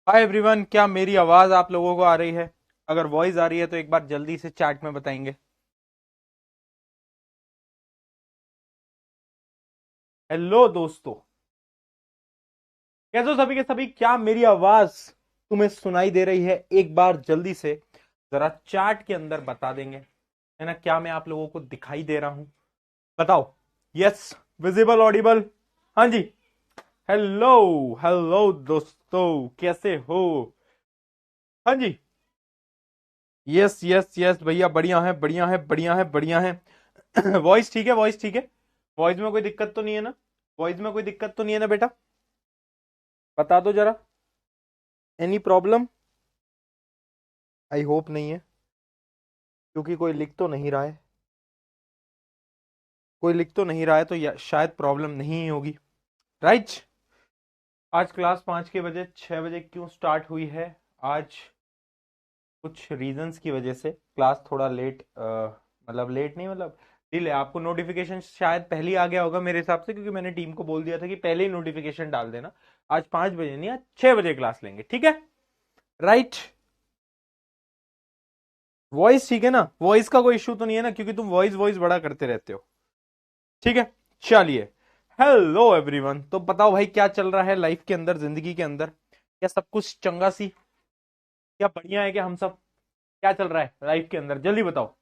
Hi everyone, क्या मेरी आवाज आप लोगों को आ रही है? अगर वॉइस आ रही है तो एक बार जल्दी से चैट में बताएंगे। हेलो दोस्तों, कैसे हो सभी के सभी? क्या मेरी आवाज तुम्हें सुनाई दे रही है? एक बार जल्दी से जरा चैट के अंदर बता देंगे, है ना? क्या मैं आप लोगों को दिखाई दे रहा हूं? बताओ। Yes, visible, Audible. हाँ जी। हेलो, हेलो दोस्तों, कैसे हो? हाँ जी। यस यस यस भैया, बढ़िया है, बढ़िया है, बढ़िया है, बढ़िया है। वॉइस ठीक है, वॉइस ठीक है। वॉइस में कोई दिक्कत तो नहीं है ना? वॉइस में कोई दिक्कत तो नहीं है ना बेटा? बता दो जरा। Any problem? आई होप नहीं है, क्योंकि कोई लिख तो नहीं रहा है। कोई लिख तो नहीं रहा है तो शायद प्रॉब्लम नहीं ही होगी। राइट। आज क्लास 5 के बजे 6 बजे क्यों स्टार्ट हुई है? आज कुछ रीजंस की वजह से क्लास थोड़ा लेट, मतलब लेट नहीं, मतलब डिले। आपको नोटिफिकेशन शायद पहले ही आ गया होगा मेरे हिसाब से, क्योंकि मैंने टीम को बोल दिया था कि पहले ही नोटिफिकेशन डाल देना। आज 5 बजे नहीं, आज 6 बजे क्लास लेंगे, ठीक है? राइट। वॉइस ठीक है ना? वॉइस का कोई इशू तो नहीं है ना? क्योंकि तुम वॉइस वॉइस बड़ा करते रहते हो। ठीक है, चलिए। हेलो एवरीवन, तो बताओ भाई, क्या चल रहा है लाइफ के अंदर, जिंदगी के अंदर? क्या सब कुछ चंगा सी? क्या बढ़िया है क्या हम सब? क्या चल रहा है लाइफ के अंदर, जल्दी बताओ।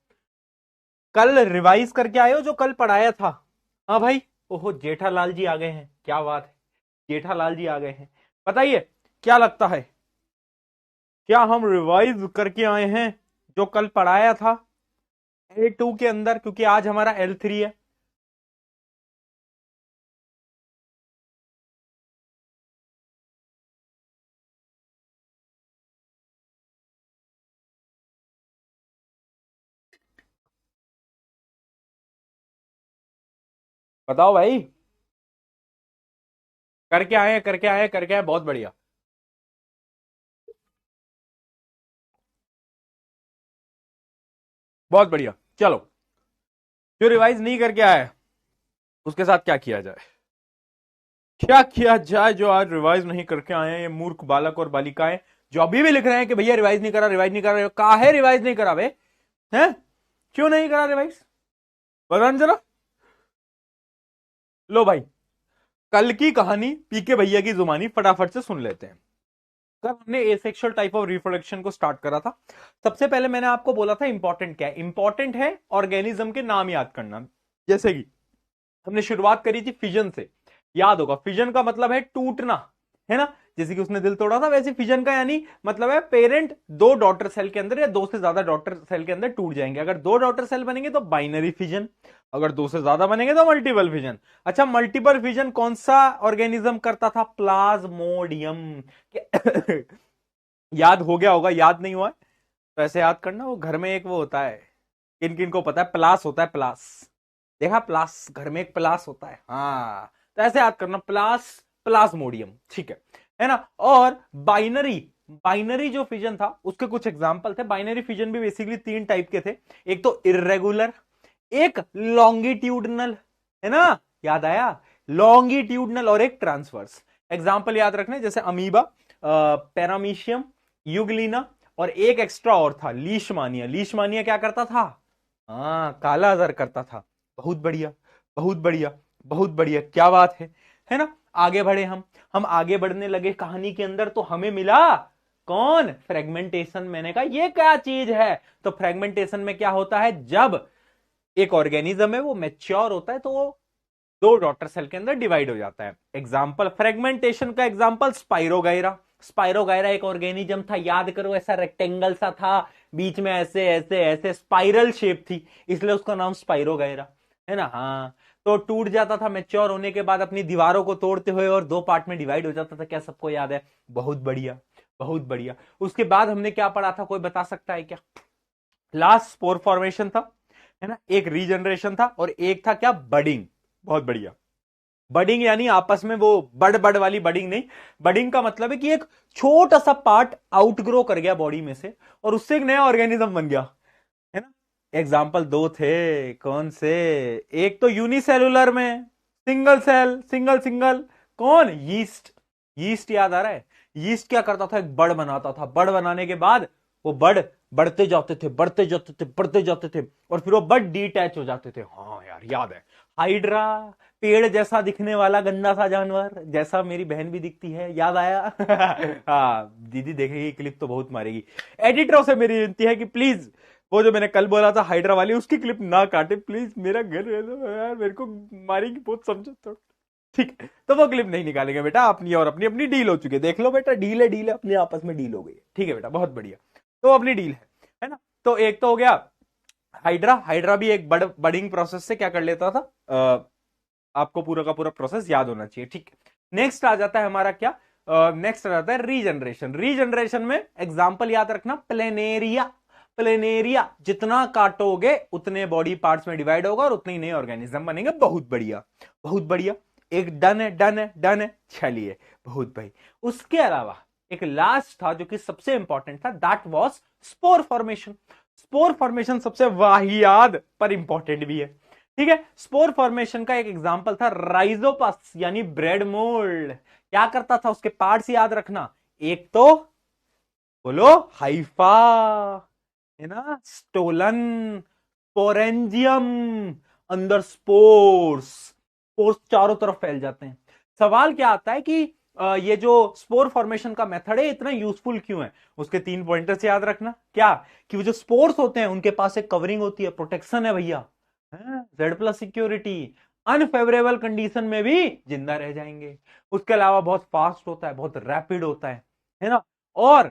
कल रिवाइज करके आए हो जो कल पढ़ाया था? हाँ भाई। ओहो, जेठालाल जी आ गए हैं, क्या बात है। जेठालाल जी आ गए हैं। बताइए, क्या लगता है? क्या हम रिवाइज करके आए हैं जो कल पढ़ाया था L2 के अंदर, क्योंकि आज हमारा L3 है? बताओ भाई। करके आए हैं, करके आए हैं, करके आए, बहुत बढ़िया। बहुत बढ़िया। चलो, जो रिवाइज नहीं करके आया है उसके साथ क्या किया जाए? क्या किया जाए जो आज रिवाइज नहीं करके आए हैं, ये मूर्ख बालक और बालिकाएं जो अभी भी लिख रहे हैं कि भैया रिवाइज नहीं करा, रिवाइज नहीं करा। काहे रिवाइज नहीं करा बे? हैं? क्यों नहीं करा रिवाइज? बताना जरा। लो भाई, कल की कहानी पीके भैया की जुबानी फटाफट से सुन लेते हैं। कल हमने एसेक्सुअल टाइप ऑफ रिप्रोडक्शन को स्टार्ट करा था। सबसे पहले मैंने आपको बोला था इंपॉर्टेंट क्या है। इंपॉर्टेंट है ऑर्गेनिज्म के नाम याद करना। जैसे कि हमने शुरुआत करी थी फिजन से। याद होगा, फिजन का मतलब है टूटना, है ना? जैसे कि उसने दिल तोड़ा था, वैसे फिजन का यानी मतलब है पेरेंट दो डॉटर सेल के अंदर या दो से ज्यादा डॉटर सेल के अंदर टूट जाएंगे। अगर दो डॉटर सेल बनेंगे तो बाइनरी फिजन, अगर दो से ज्यादा बनेंगे तो मल्टीपल फिजन। अच्छा, मल्टीपल फिजन कौन सा ऑर्गेनिज्म करता था? प्लाज्मोडियम। याद हो गया होगा, याद नहीं हुआ है तो ऐसे याद करना। वो घर में एक वो होता है, किन किन को पता है, प्लास होता है, प्लास। देखा, प्लास, घर में एक प्लास होता है, हाँ। तो ऐसे याद करना, प्लास, प्लाज्मोडियम, ठीक है ना? और बाइनरी, बाइनरी जो फिजन था उसके कुछ एग्जांपल थे। बाइनरी फिजन भी बेसिकली तीन टाइप के थे। एक तो इरेगुलर, एक लॉन्गिट्यूडनल, है ना? याद आया? लॉन्गिट्यूडनल और एक ट्रांसवर्स। एग्जांपल याद रखने, जैसे अमीबा, पैरामीशियम, युगलिना, और एक एक्स्ट्रा और था, लीशमानिया। लीशमानिया क्या करता था? हाँ, काला अजर करता था। बहुत बढ़िया, बहुत बढ़िया, बहुत बढ़िया, क्या बात है ना? आगे बढ़े हम आगे बढ़ने लगे कहानी के अंदर, तो हमें मिला कौन? फ्रेगमेंटेशन। मैंने कहा ये क्या चीज है? तो फ्रेगमेंटेशन में क्या होता है, जब एक ऑर्गेनिज्म है वो मेच्योर होता है तो वो दो डॉटर सेल के अंदर डिवाइड हो जाता है। एग्जाम्पल फ्रेगमेंटेशन का, एग्जाम्पल स्पाइरोगायरा। स्पाइरोगायरा एक ऑर्गेनिज्म था, याद करो, ऐसा रेक्टेंगल सा था, बीच में ऐसे ऐसे ऐसे स्पाइरल शेप थी, इसलिए उसका नाम स्पाइरोगायरा, है ना? हाँ। तो टूट जाता था मेच्योर होने के बाद अपनी दीवारों को तोड़ते हुए, और दो पार्ट में डिवाइड हो जाता था। क्या सबको याद है? बहुत बढ़िया, बहुत बढ़िया। उसके बाद हमने क्या पढ़ा था, कोई बता सकता है क्या? लास्ट स्पोर फॉर्मेशन था, है ना? एक रीजनरेशन था, और एक था क्या? बडिंग। बहुत बढ़िया। बडिंग यानी आपस में वो बड़ बड़ वाली बडिंग नहीं। बडिंग का मतलब है कि एक छोटा सा पार्ट आउटग्रो कर गया बॉडी में से, और उससे एक नया ऑर्गेनिज्म बन गया, है ना? एग्जाम्पल दो थे, कौन से? एक तो यूनिसेलुलर में, सिंगल सेल, सिंगल सिंगल, कौन? यीस्ट। यीस्ट याद आ रहा है? यीस्ट क्या करता था, एक बड़ बनाता था, बड़ बनाने के बाद वो बड़ बढ़ते जाते थे, बढ़ते जाते थे, बढ़ते जाते थे, और फिर वो बड़ डिटैच हो जाते थे। हाँ यार याद है, हाइड्रा, पेड़ जैसा दिखने वाला गंदा सा जानवर, जैसा मेरी बहन भी दिखती है, याद आया? हाँ दीदी देखेगी क्लिप तो बहुत मारेगी। एडिटरों से मेरी विनती है कि प्लीज वो जो मैंने कल बोला था हाइड्रा वाली, उसकी क्लिप ना काटे प्लीज, मेरा घर यार मेरे को मारेगी बहुत, समझो तो ठीक है। तो वो क्लिप नहीं निकालेंगे बेटा, अपनी और अपनी अपनी डील हो चुकी है, देख लो बेटा, डील है, डील है, अपने आपस में डील हो गई है, ठीक है बेटा, बहुत बढ़िया। तो अपनी डील है ना। तो एक तो हो गया हाइड्रा, हाइड्रा भी एक बडिंग प्रोसेस से क्या कर लेता था, आपको पूरा का पूरा प्रोसेस याद होना चाहिए, ठीक है। नेक्स्ट आ जाता है हमारा क्या, नेक्स्ट आ जाता है रीजनरेशन। रीजनरेशन में एग्जांपल याद रखना, प्लेनेरिया। प्लेनेरिया जितना काटोगे उतने बॉडी पार्ट्स में डिवाइड होगा और उतने ही नए ऑर्गेनिज्म बनेंगे। बहुत बढ़िया, बहुत बढ़िया, एक डन है, डन है, डन है, चलिए बहुत भाई। उसके अलावा एक लास्ट था जो कि सबसे इंपॉर्टेंट था, that was spore formation. Spore formation सबसे वाहियात पर इंपॉर्टेंट भी है, ठीक है। स्पोर फॉर्मेशन का एक एग्जांपल था राइजोपस यानी ब्रेड मोल्ड। क्या करता था, उसके पार्ट्स याद रखना, एक तो बोलो हाइफा, है ना, स्टोलन, स्पोरेंजियम, अंदर स्पोर्स, स्पोर्स चारों तरफ फैल जाते हैं। सवाल क्या आता है कि ये जो स्पोर फॉर्मेशन का मेथड है इतना यूजफुल क्यों है, उसके 3 पॉइंटर्स याद रखना। क्या कि वो जो स्पोर्स होते हैं उनके पास एक कवरिंग होती है, प्रोटेक्शन है भैया, Z plus security, unfavourable condition में भी जिंदा रह जाएंगे। उसके अलावा बहुत फास्ट होता है, बहुत रैपिड होता है ना, और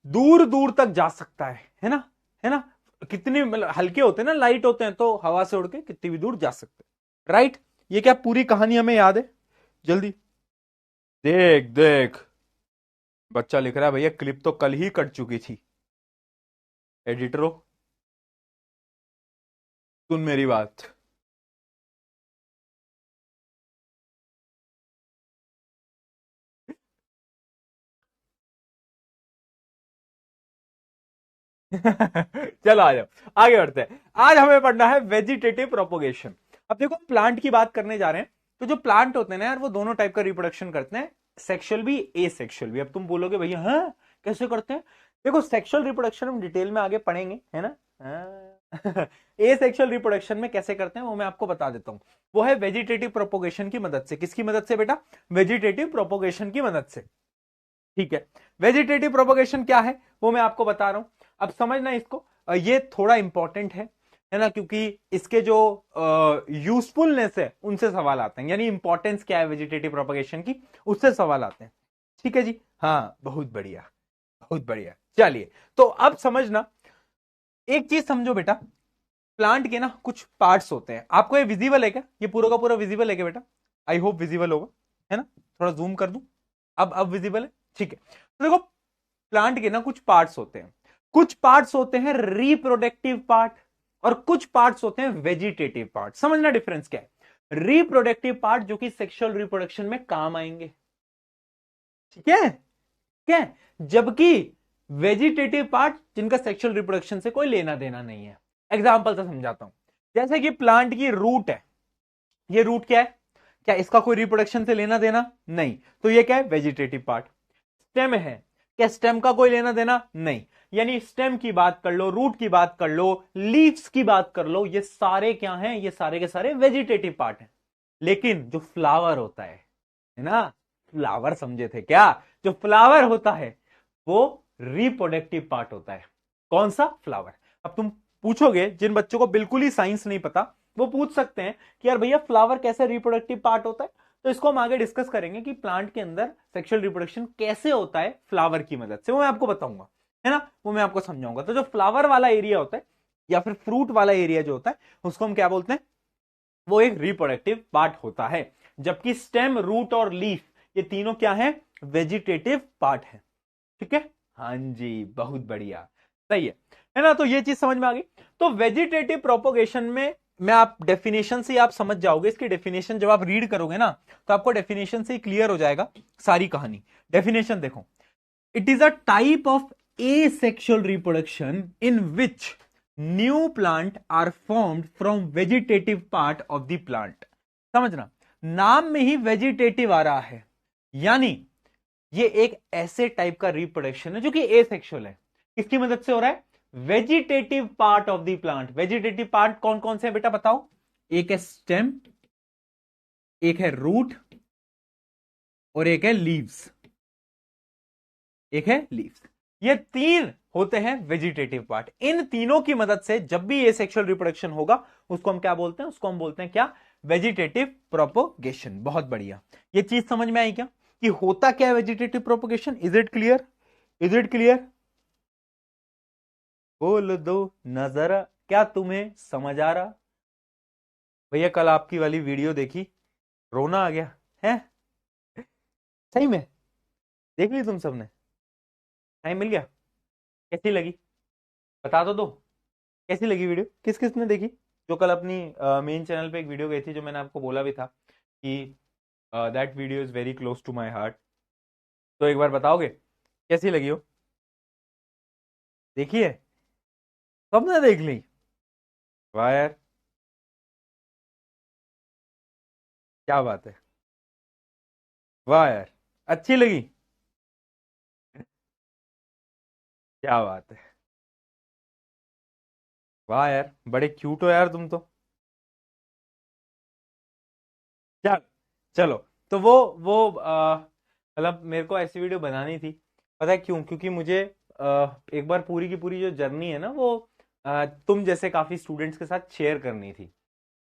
दूर दूर तक जा सकता है ना, है ना। कितनी मतलब हल्के होते हैं ना, लाइट होते हैं, तो हवा से उड़ के कितनी भी दूर जा सकते हैं, राइट। ये क्या पूरी कहानी हमें याद है? जल्दी देख देख, बच्चा लिख रहा है भैया क्लिप तो कल ही कट चुकी थी। एडिटरो सुन मेरी बात। चलो आ जाओ, आगे बढ़ते हैं। आज हमें पढ़ना है वेजिटेटिव प्रोपोगेशन। अब देखो प्लांट की बात करने जा रहे हैं, तो जो प्लांट होते हैं ना यार, वो दोनों टाइप का रिप्रोडक्शन करते हैं, सेक्सुअल भी, एसेक्सुअल भी। अब तुम बोलोगे भैया हाँ कैसे करते हैं, देखो सेक्सुअल रिप्रोडक्शन हम डिटेल में आगे पढ़ेंगे, है ना। एसेक्सुअल रिप्रोडक्शन में कैसे करते हैं वो मैं आपको बता देता हूं। वो है वेजिटेटिव प्रोपोगेशन की मदद से। किसकी मदद से बेटा? वेजिटेटिव प्रोपोगेशन की मदद से, ठीक है। वेजिटेटिव प्रोपोगेशन क्या है वो मैं आपको बता रहा हूं, अब समझना इसको। ये थोड़ा इंपॉर्टेंट है ना, क्योंकि इसके जो यूजफुलनेस है उनसे सवाल आते हैं, यानी इंपॉर्टेंस क्या है वेजिटेटिव प्रोपोगेशन की, उससे सवाल आते हैं, ठीक है जी। हाँ बहुत बढ़िया, बहुत बढ़िया। चलिए तो अब समझना, एक चीज समझो बेटा, प्लांट के ना कुछ पार्ट्स होते हैं। आपको ये विजिबल है क्या, ये पूरा का पूरा विजिबल है क्या बेटा? आई होप विजिबल होगा, है ना। थोड़ा जूम कर दूं, अब विजिबल है, ठीक है। तो देखो प्लांट के ना कुछ पार्ट्स होते हैं, कुछ पार्ट्स होते हैं रिप्रोडक्टिव पार्ट और कुछ पार्ट्स होते हैं वेजिटेटिव पार्ट। समझना डिफरेंस क्या है। रिप्रोडक्टिव पार्ट जो कि सेक्सुअल रिप्रोडक्शन में काम आएंगे, ठीक है, ठीक है, जबकि वेजिटेटिव पार्ट जिनका सेक्सुअल रिप्रोडक्शन से कोई लेना देना नहीं है। एग्जांपल से समझाता हूं, जैसे कि प्लांट की रूट है, ये रूट क्या है, क्या इसका कोई रिप्रोडक्शन से लेना देना नहीं, तो ये क्या है, वेजिटेटिव पार्ट। स्टेम है, क्या स्टेम का कोई लेना देना नहीं, यानी स्टेम की बात कर लो, रूट की बात कर लो, लीव्स की बात कर लो, ये सारे क्या हैं, ये सारे के सारे वेजिटेटिव पार्ट हैं। लेकिन जो फ्लावर होता है ना, फ्लावर समझे थे क्या, जो फ्लावर होता है वो रिप्रोडक्टिव पार्ट होता है। कौन सा? फ्लावर। अब तुम पूछोगे, जिन बच्चों को बिल्कुल ही साइंस नहीं पता वो पूछ सकते हैं कि यार भैया फ्लावर कैसे रिप्रोडक्टिव पार्ट होता है, तो इसको हम आगे डिस्कस करेंगे कि प्लांट के अंदर सेक्सुअल रिप्रोडक्शन कैसे होता है फ्लावर की मदद से, वो मैं आपको बताऊंगा, है ना, वो मैं आपको समझाऊंगा। तो जो फ्लावर वाला एरिया होता है या फिर फ्रूट वाला एरिया जो होता है उसको हम क्या बोलते हैं, वो एक रिप्रोडक्टिव पार्ट होता है, जबकि स्टेम, रूट और लीफ ये तीनों क्या है, वेजिटेटिव पार्ट है, ठीक है। हाँ जी बहुत बढ़िया, सही है ना। तो ये चीज समझ में आ गई। तो वेजिटेटिव प्रोपोगेशन में मैं आप डेफिनेशन से आप समझ जाओगे, इसकी डेफिनेशन जब आप रीड करोगे ना तो आपको डेफिनेशन से क्लियर हो जाएगा सारी कहानी। डेफिनेशन देखो, it is a type of asexual reproduction in which new plant are formed from vegetative part of the plant। समझना, नाम में ही वेजिटेटिव आ रहा है, यानी ये एक ऐसे टाइप का रिप्रोडक्शन है जो कि एसेक्सुअल है। किसकी मदद से हो रहा है? Vegetative part of the plant. Vegetative part कौन कौन से हैं बेटा बताओ? एक है स्टेम, एक है रूट, और एक है लीव्स। एक है लीव्स। ये तीन होते हैं वेजिटेटिव पार्ट। इन तीनों की मदद से जब भी ये सेक्सुअल रिप्रोडक्शन होगा उसको हम क्या बोलते हैं? उसको हम बोलते हैं क्या? Vegetative propagation. बहुत बढ़िया। ये चीज समझ में आई क्या कि होता क्या है vegetative propagation? Is it clear? Is it clear? बोल दो नजरा, क्या तुम्हें समझ आ रहा? भैया कल आपकी वाली वीडियो देखी, रोना आ गया है सही में। देख ली तुम सबने? टाइम मिल गया? कैसी लगी बता तो दो। कैसी लगी वीडियो? किस किस ने देखी? जो कल अपनी मेन चैनल पे एक वीडियो गई थी, जो मैंने आपको बोला भी था कि that video is very close to my heart. तो एक बार बताओगे कैसी लगी हो? देखिए, सबने देख ली। वाह यार, क्या बात है। वाह यार, अच्छी लगी। क्या बात है। वाह यार, बड़े क्यूट हो यार तुम तो। चल चलो। तो वो मतलब मेरे को ऐसी वीडियो बनानी थी। पता है क्यों? क्योंकि मुझे एक बार पूरी की पूरी जो जर्नी है ना वो तुम जैसे काफी स्टूडेंट्स के साथ शेयर करनी थी,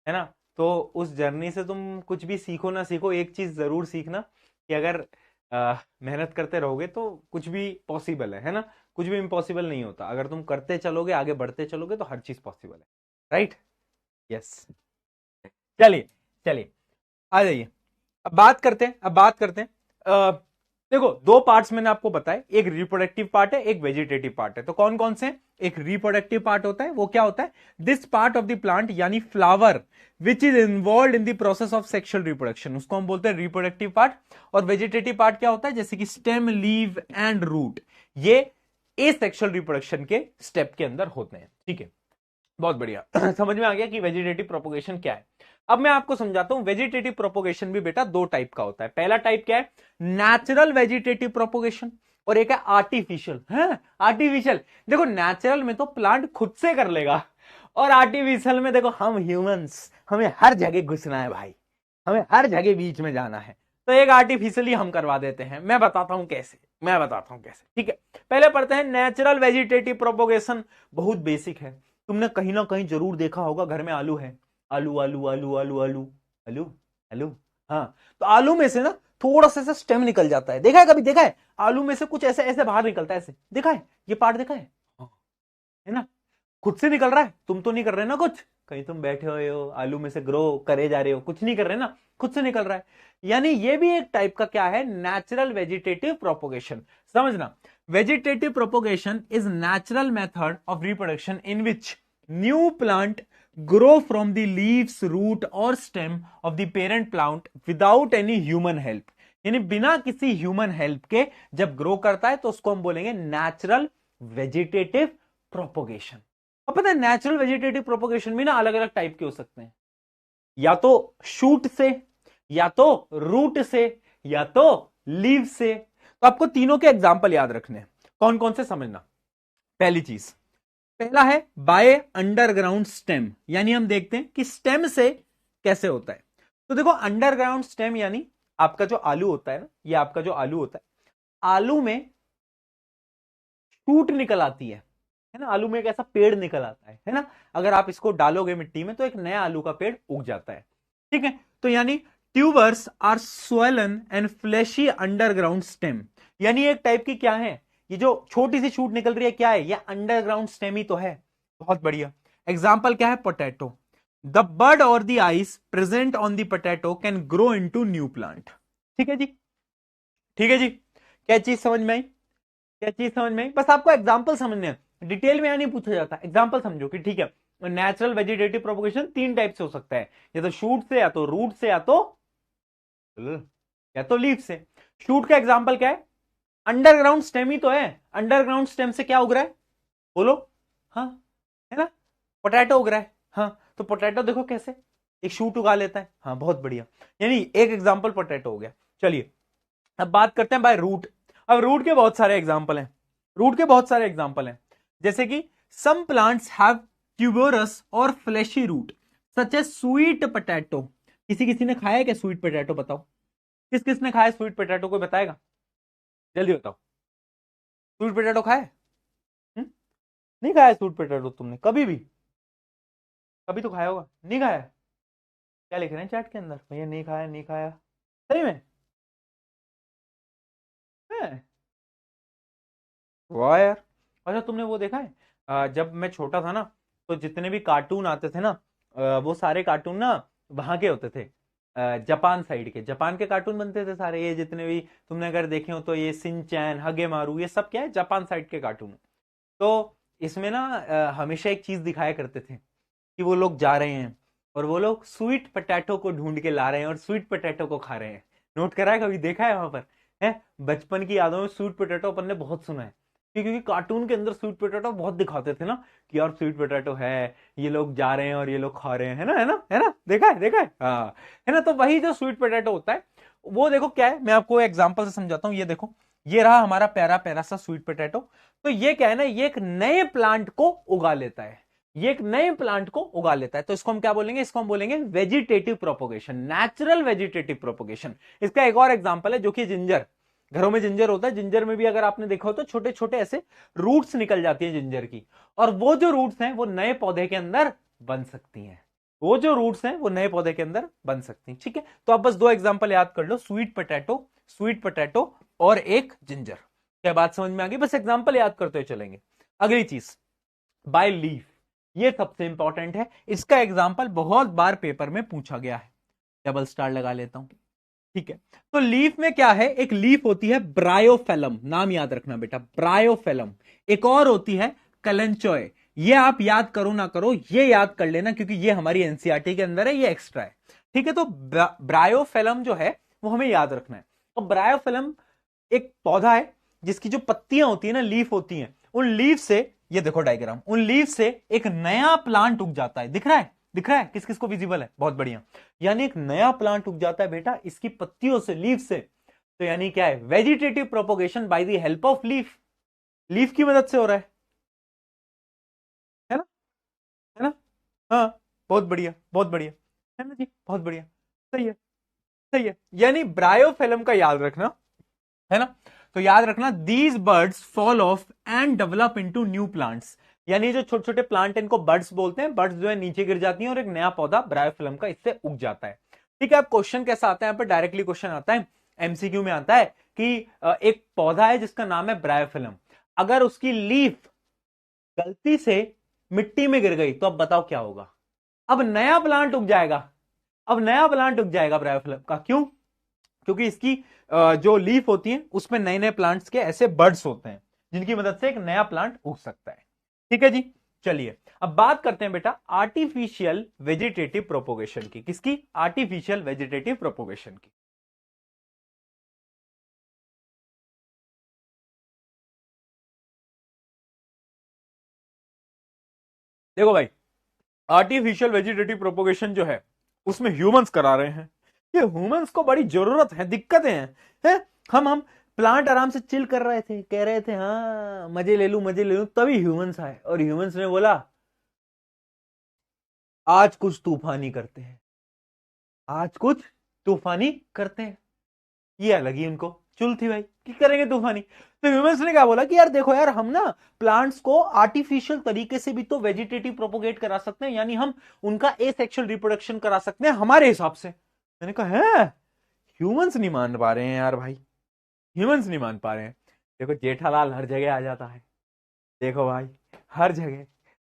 है ना? तो उस जर्नी से तुम कुछ भी सीखो ना सीखो, एक चीज जरूर सीखना कि अगर मेहनत करते रहोगे तो कुछ भी पॉसिबल है ना? कुछ भी इम्पॉसिबल नहीं होता। अगर तुम करते चलोगे, आगे बढ़ते चलोगे तो हर चीज पॉसिबल है। राइट? यस। चलिए चलिए, आ जाइए। अब बात करते हैं देखो, दो पार्ट्स मैंने आपको बताए, एक रिप्रोडक्टिव पार्ट है, एक वेजिटेटिव पार्ट है। तो कौन कौन से? एक रिप्रोडक्टिव पार्ट होता है, वो क्या होता है? This part of the plant यानी flower which is involve in the process of sexual reproduction, उसको हम बोलते हैं रिप्रोडक्टिव पार्ट। और वेजिटेटिव पार्ट क्या होता है? जैसे कि स्टेम, लीव एंड रूट, ये ए सेक्सुअल रिप्रोडक्शन के स्टेप के अंदर होते हैं। ठीक है, बहुत बढ़िया। समझ में आ गया कि वेजिटेटिव प्रोपोगेशन क्या है। अब मैं आपको समझाता हूं। वेजिटेटिव प्रोपोगेशन भी बेटा दो टाइप का होता है। पहला टाइप क्या है? नेचुरल वेजिटेटिव प्रोपोगेशन, और एक है आर्टिफिशियल। है आर्टिफिशियल। देखो, नेचुरल में तो प्लांट खुद से कर लेगा, और आर्टिफिशियल में देखो हम ह्यूमंस, हमें हर जगह घुसना है भाई, हमें हर जगह बीच में जाना है। तो एक आर्टिफिशियली हम करवा देते हैं। मैं बताता हूं कैसे, मैं बताता हूं कैसे। ठीक है, पहले पढ़ते हैं नेचुरल वेजिटेटिव प्रोपोगेशन। बहुत बेसिक है, तुमने कहीं ना कहीं जरूर देखा होगा। घर में आलू है, आलू आलू आलू आलू आलू आलू आलू। हाँ, तो आलू में से ना थोड़ा सा स्टेम निकल जाता है। देखा है कभी? देखा है आलू में से कुछ ऐसे ऐसे बाहर निकलता है, ऐसे देखा है? ये पार्ट देखा है? हाँ, है ना? खुद से निकल रहा है। तुम तो नहीं कर रहे ना कुछ, कहीं तुम बैठे हुए हो आलू में से ग्रो करे जा रहे हो, कुछ नहीं कर रहे ना, खुद से निकल रहा है। यानी ये भी एक टाइप का क्या है? Natural vegetative propagation. समझना, vegetative propagation is natural method of reproduction in which new plant grow from the leaves, root और stem of the parent plant without any human help. यानी बिना किसी ह्यूमन हेल्प के जब ग्रो करता है तो उसको हम बोलेंगे नेचुरल वेजिटेटिव प्रोपोगेशन। अब पता है नेचुरल वेजिटेटिव प्रोपोगेशन भी ना अलग अलग टाइप के हो सकते हैं, या तो शूट से, या तो रूट से, या तो लीव से। तो आपको तीनों के एग्जाम्पल याद रखने हैं। कौन कौन से समझना। पहली चीज, पहला है बाय अंडरग्राउंड स्टेम, यानी हम देखते हैं कि स्टेम से कैसे होता है। तो देखो, अंडरग्राउंड स्टेम यानी आपका जो आलू होता है ना, ये आपका जो आलू होता है, आलू में शूट निकल आती है ना? आलू में एक ऐसा पेड़ निकल आता है ना? अगर आप इसको डालोगे मिट्टी में तो एक नया आलू का पेड़ उग जाता है। ठीक है, तो यानी tubers are swollen and fleshy underground stem. यानी एक टाइप की क्या है? ये जो छोटी सी शूट निकल रही है, क्या है ये? अंडरग्राउंड स्टेम ही तो है। बहुत बढ़िया। एग्जाम्पल क्या है? पोटैटो। द बर्ड और the ice present on the potato can grow into new plant. ठीक है जी, ठीक है जी। क्या चीज समझ में आई? क्या चीज समझ में आई? बस आपको एग्जाम्पल समझने हैं, डिटेल में यहां नहीं पूछा जाता, एग्जाम्पल समझो कि ठीक है नेचुरल वेजिटेटिव प्रोपोगेशन तीन टाइप से हो सकता है, या तो शूट से, या तो रूट से, या तो लीफ से। शूट का एग्जाम्पल क्या है? अंडरग्राउंड स्टेम ही तो है। अंडरग्राउंड स्टेम से क्या उग रहा है? बोलो। हाँ, है ना? पोटैटो उग रहा है। हाँ, तो पोटैटो देखो कैसे एक शूट उगा लेता है। हाँ, बहुत बढ़िया। यानी एक एग्जाम्पल पोटैटो हो गया। चलिए, अब बात करते हैं बाय रूट। अब रूट के बहुत सारे एग्जाम्पल हैं, रूट के बहुत सारे एग्जाम्पल हैं, जैसे कि सम प्लांट्स हैव ट्यूबरस और fleshy root such as sweet potato. किसी किसी ने खाया है क्या स्वीट पोटैटो? बताओ किस किस ने खाया स्वीट पोटैटो, को बताएगा? जल्दी बताओ, स्वीट पोटैटो खाया है? नहीं खाया स्वीट पोटैटो तुमने कभी भी? कभी तो खाया होगा, नहीं खाया? क्या लिख रहे हैं चैट के अंदर? भैया नहीं खाया, नहीं खाया, सही में है? वाह यार। अच्छा तुमने वो देखा है, जब मैं छोटा था ना, तो जितने भी कार्टून आते थे ना, वो सारे कार्टून ना वहां के होते थे, जापान साइड के, जापान के कार्टून बनते थे सारे, ये जितने भी तुमने अगर देखे हो तो ये सिंचैन, हगे मारू, ये सब क्या है, जापान साइड के कार्टून। तो इसमें ना हमेशा एक चीज दिखाया करते थे कि वो लोग जा रहे हैं और वो लोग स्वीट पोटैटो को ढूंढ के ला रहे हैं और स्वीट पोटैटो को खा रहे हैं। नोट करा है कभी, देखा है वहां पर? है, बचपन की यादों में स्वीट पोटैटो अपन ने बहुत सुना है, क्योंकि कार्टून के अंदर स्वीट पोटैटो बहुत दिखाते थे ना, कि यार स्वीट पोटैटो है, ये लोग जा रहे हैं और ये लोग खा रहे हैं, है ना, है ना, है ना, देखा है, देखा है, हाँ, है ना। तो वही जो स्वीट पोटैटो होता है, वो देखो क्या है, मैं आपको एग्जांपल से समझाता हूँ। ये देखो, ये रहा हमारा प्यारा प्यारा सा स्वीट पोटैटो। तो ये क्या है ना, ये एक नए प्लांट को उगा लेता है, ये एक नए प्लांट को उगा लेता है। तो इसको हम क्या बोलेंगे? इसको हम बोलेंगे vegetative propagation, natural vegetative propagation. इसका एक और एग्जांपल है जो कि जिंजर, घरों में जिंजर होता है, जिंजर में भी अगर आपने देखा हो तो छोटे छोटे ऐसे रूट्स निकल जाती है जिंजर की, और वो जो रूट्स हैं वो नए पौधे के अंदर बन सकती हैं, वो जो रूट्स हैं वो नए पौधे के अंदर बन सकती हैं। ठीक है, तो आप बस दो एग्जांपल याद कर लो, स्वीट पोटैटो, स्वीट पोटैटो और एक जिंजर। क्या बात समझ में आ गई? बस एग्जांपल याद करते हुए चलेंगे। अगली चीज, बाय लीफ, ये सबसे इंपॉर्टेंट है, इसका एग्जांपल बहुत बार पेपर में पूछा गया है। डबल स्टार लगा लेता हूं, ठीक है। तो लीफ में क्या है, एक लीफ होती है ब्रायोफेलम, नाम याद रखना बेटा, ब्रायोफेलम। एक और होती है कलेंचोय, ये आप याद करो ना करो, ये याद कर लेना, क्योंकि ये हमारी एनसीईआरटी के अंदर है, ये एक्स्ट्रा है। ठीक है, तो ब्रायोफेलम जो है वो हमें याद रखना है। तो ब्रायोफिल्म एक पौधा है जिसकी जो पत्तियां होती है ना, लीफ होती हैं, उन लीफ से, ये देखो डायग्राम, उन लीफ से एक नया प्लांट उग जाता है। दिख रहा है? दिख रहा है? किस किस को विजिबल है? बहुत बढ़िया। यानी एक नया प्लांट उग जाता है बेटा इसकी पत्तियों से, लीफ से। तो यानी क्या है? Vegetative propagation by the help of leaf, leaf की मदद से हो रहा है ना, है ना? हाँ, बहुत बढ़िया, बहुत बढ़िया, है ना जी, बहुत बढ़िया, सही है, सही है। यानी ब्रायोफिल्म का याद रखना, है ना? तो याद रखना, these birds fall of and develop into new plants, यानी जो छोटे छोटे प्लांट इनको बर्ड्स बोलते हैं, बर्ड्स जो है नीचे गिर जाती हैं और एक नया पौधा ब्रायोफिल्म का इससे उग जाता है। ठीक है, अब क्वेश्चन कैसा आता है यहाँ पर? डायरेक्टली क्वेश्चन आता है, एमसीक्यू में आता है कि एक पौधा है जिसका नाम है ब्रायोफिल्म, अगर उसकी लीफ गलती से मिट्टी में गिर गई तो अब बताओ क्या होगा? अब नया प्लांट उग जाएगा, अब नया प्लांट उग जाएगा ब्रायोफिल्म का। क्यों? क्योंकि इसकी जो लीफ होती है उसमें नए नए प्लांट्स के ऐसे बर्ड्स होते हैं जिनकी मदद से एक नया प्लांट उग सकता है। ठीक है जी, चलिए अब बात करते हैं बेटा आर्टिफिशियल वेजिटेटिव प्रोपोगेशन की। किसकी? आर्टिफिशियल वेजिटेटिव प्रोपोगेशन की। देखो भाई, आर्टिफिशियल वेजिटेटिव प्रोपोगेशन जो है उसमें ह्यूमंस करा रहे हैं। ये ह्यूमंस को बड़ी जरूरत है, दिक्कतें हैं। हम प्लांट आराम से चिल कर रहे थे, कह रहे थे हाँ मजे ले लूं, मजे ले लूं, तभी ह्यूमंस आए और ह्यूमंस ने बोला आज कुछ तूफानी करते हैं, आज कुछ तूफानी करते हैं। ये अलग ही उनको चुल थी भाई कि करेंगे तूफानी। तो ह्यूमंस ने क्या बोला कि यार देखो यार, हम ना प्लांट्स को आर्टिफिशियल तरीके से भी तो वेजिटेटिव प्रोपोगेट करा सकते हैं, यानी हम उनका एसेक्सुअल रिप्रोडक्शन करा सकते हैं हमारे हिसाब से। मैंने कहा है, ह्यूमंस नहीं मान पा रहे हैं यार भाई, ह्यूमंस नहीं मान पा रहे हैं। देखो जेठालाल हर जगह आ जाता है, देखो भाई हर जगह,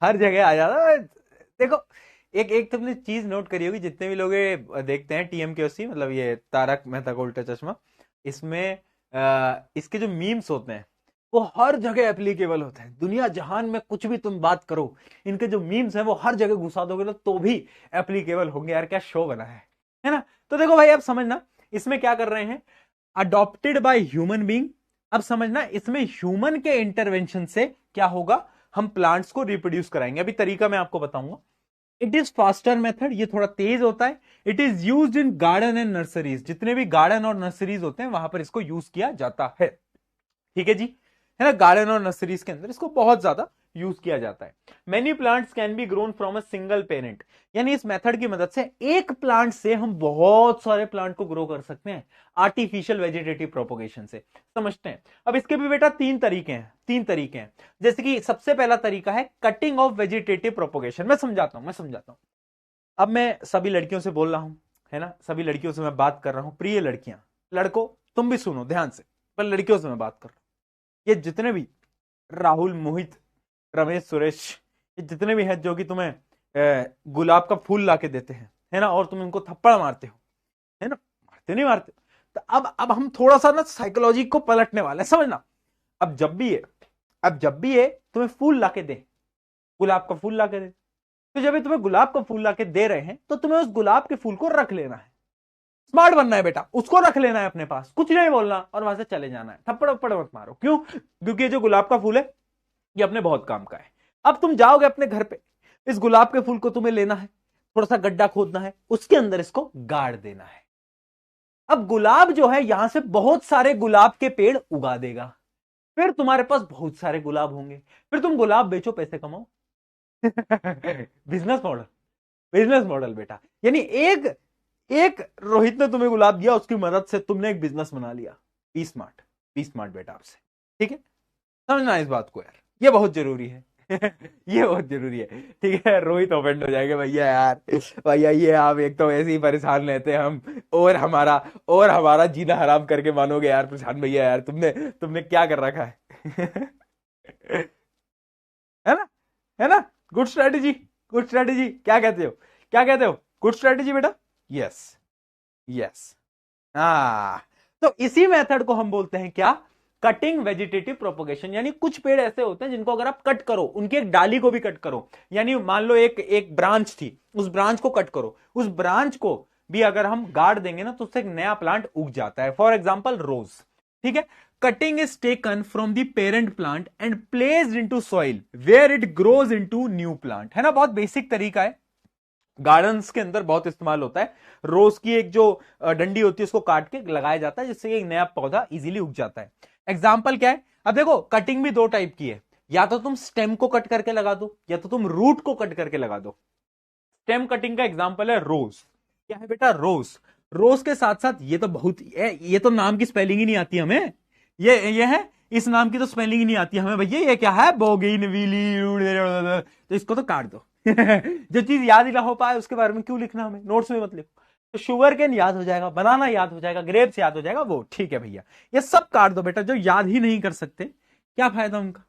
हर जगह आ जाता है। देखो एक एक तुमने चीज नोट करी होगी, जितने भी लोग ये देखते हैं टीएमकेओसी, मतलब ये तारक मेहता का उल्टा चश्मा, इसमें इसके जो मीम्स होते हैं वो हर जगह एप्लीकेबल होते हैं। दुनिया जहान में कुछ भी तुम बात करो, इनके जो मीम्स हैं वो हर जगह घुसा दोगे तो भी एप्लीकेबल होंगे। यार क्या शो बना है ना? तो देखो भाई अब समझना इसमें क्या कर रहे हैं, अडॉप्टेड बाय ह्यूमन बीइंग। अब समझना इसमें ह्यूमन के इंटरवेंशन से क्या होगा, हम प्लांट्स को रिप्रोड्यूस कराएंगे। अभी तरीका मैं आपको बताऊंगा। इट इज फास्टर मेथड, ये थोड़ा तेज होता है। It is used in garden and nurseries, जितने भी गार्डन और नर्सरीज होते हैं वहां पर इसको यूज किया जाता है। ठीक है जी, है ना, गार्डन और नर्सरीज के अंदर इसको बहुत ज्यादा यूज किया जाता है। Many plants can be grown from a single parent, यानी इस मेथड की मदद से एक प्लांट से हम बहुत सारे प्लांट को ग्रो कर सकते हैं आर्टिफिशियल वेजिटेटिव प्रोपोगेशन से। समझते हैं। अब इसके भी बेटा तीन तरीके हैं। जैसे कि सबसे पहला तरीका है कटिंग ऑफ वेजिटेटिव प्रोपोगेशन। मैं समझाता हूं। अब मैं सभी लड़कियों से बोल रहा हूं, है ना, सभी लड़कियों से मैं बात कर रहा हूं। प्रिय लड़कियां, लड़कों तुम भी सुनो ध्यान से, पर लड़कियों से मैं बात कर रहा हूं। ये जितने भी राहुल, मोहित, रमेश, सुरेश, ये जितने भी हैं जो कि तुम्हें गुलाब का फूल लाके देते हैं, है ना, और तुम इनको थप्पड़ मारते हो, है ना, मारते नहीं मारते। तो अब हम थोड़ा सा ना साइकोलॉजी को पलटने वाले हैं, समझना। अब जब भी ये तुम्हें फूल लाके दे, गुलाब का फूल लाके दे, तो जब ये तुम्हें गुलाब का फूल लाके दे रहे हैं तो तुम्हें उस गुलाब के फूल को रख लेना है। स्मार्ट बनना है बेटा, उसको रख लेना है अपने पास, कुछ नहीं बोलना और वहां से चले जाना है। थप्पड़ वप्पड़ मत मारो। क्यों? क्योंकि ये जो गुलाब का फूल है ये अपने बहुत काम का है। अब तुम जाओगे अपने घर पे, इस गुलाब के फूल को तुम्हें लेना है, थोड़ा सा गड्ढा खोदना है, उसके अंदर इसको गाड़ देना है। अब गुलाब जो है यहां से बहुत सारे गुलाब के पेड़ उगा देगा, फिर तुम्हारे पास बहुत सारे गुलाब होंगे, फिर तुम गुलाब बेचो, पैसे कमाओ। बिजनेस मॉडल, बिजनेस मॉडल बेटा। यानी एक एक रोहित ने तुम्हें गुलाब दिया, उसकी मदद से तुमने एक बिजनेस बना लिया। बी स्मार्ट, बी स्मार्ट बेटा आपसे। ठीक है, समझना इस बात को यार, ये बहुत जरूरी है। ये बहुत जरूरी है। ठीक है, रोहित ओफेंड हो जाएगा, भैया यार, भैया ये आप एक तो ऐसे ही परेशान रहते हैं हम, और हमारा जीना हराम करके मानोगे यार प्रशांत भैया, यार तुमने तुमने क्या कर रखा है। है ना, है ना, गुड स्ट्रेटेजी, गुड स्ट्रेटेजी, क्या कहते हो, क्या कहते हो, गुड स्ट्रेटेजी बेटा। Yes, yes. हाँ, तो इसी मेथड को हम बोलते हैं क्या, कटिंग वेजिटेटिव प्रोपोगेशन। यानी कुछ पेड़ ऐसे होते हैं जिनको अगर आप कट करो, उनकी एक डाली को भी कट करो, यानी मान लो एक एक ब्रांच थी, उस ब्रांच को कट करो, उस ब्रांच को भी अगर हम गाड़ देंगे ना तो उससे एक नया प्लांट उग जाता है। For example rose. ठीक है, cutting is taken from the parent plant and placed into soil where it grows into new plant. है ना, बहुत बेसिक तरीका है, गार्डन्स के अंदर बहुत इस्तेमाल होता है। रोज की एक जो डंडी होती है उसको काट के लगाया जाता है, जिससे एक नया पौधा इजीली उग जाता है। एग्जाम्पल क्या है, अब देखो कटिंग भी दो टाइप की है, या तो तुम स्टेम को कट करके लगा दो, या तो तुम रूट को कट करके लगा दो। स्टेम कटिंग का एग्जाम्पल है रोज। क्या है बेटा, रोज। रोज के साथ साथ ये तो बहुत, ये तो नाम की स्पेलिंग ही नहीं आती हमें, ये है, इस नाम की तो स्पेलिंग ही नहीं आती हमें भैया, ये क्या है, बोगिन विली, तो इसको तो काट दो। जो चीज याद ही ना हो पाए उसके बारे में क्यों लिखना, हमें नोट्स में मत लिखो। तो शुगर केन याद हो जाएगा, बनाना याद हो जाएगा, ग्रेप्स याद हो जाएगा, वो ठीक है भैया, ये सब काट दो बेटा, जो याद ही नहीं कर सकते क्या फायदा उनका।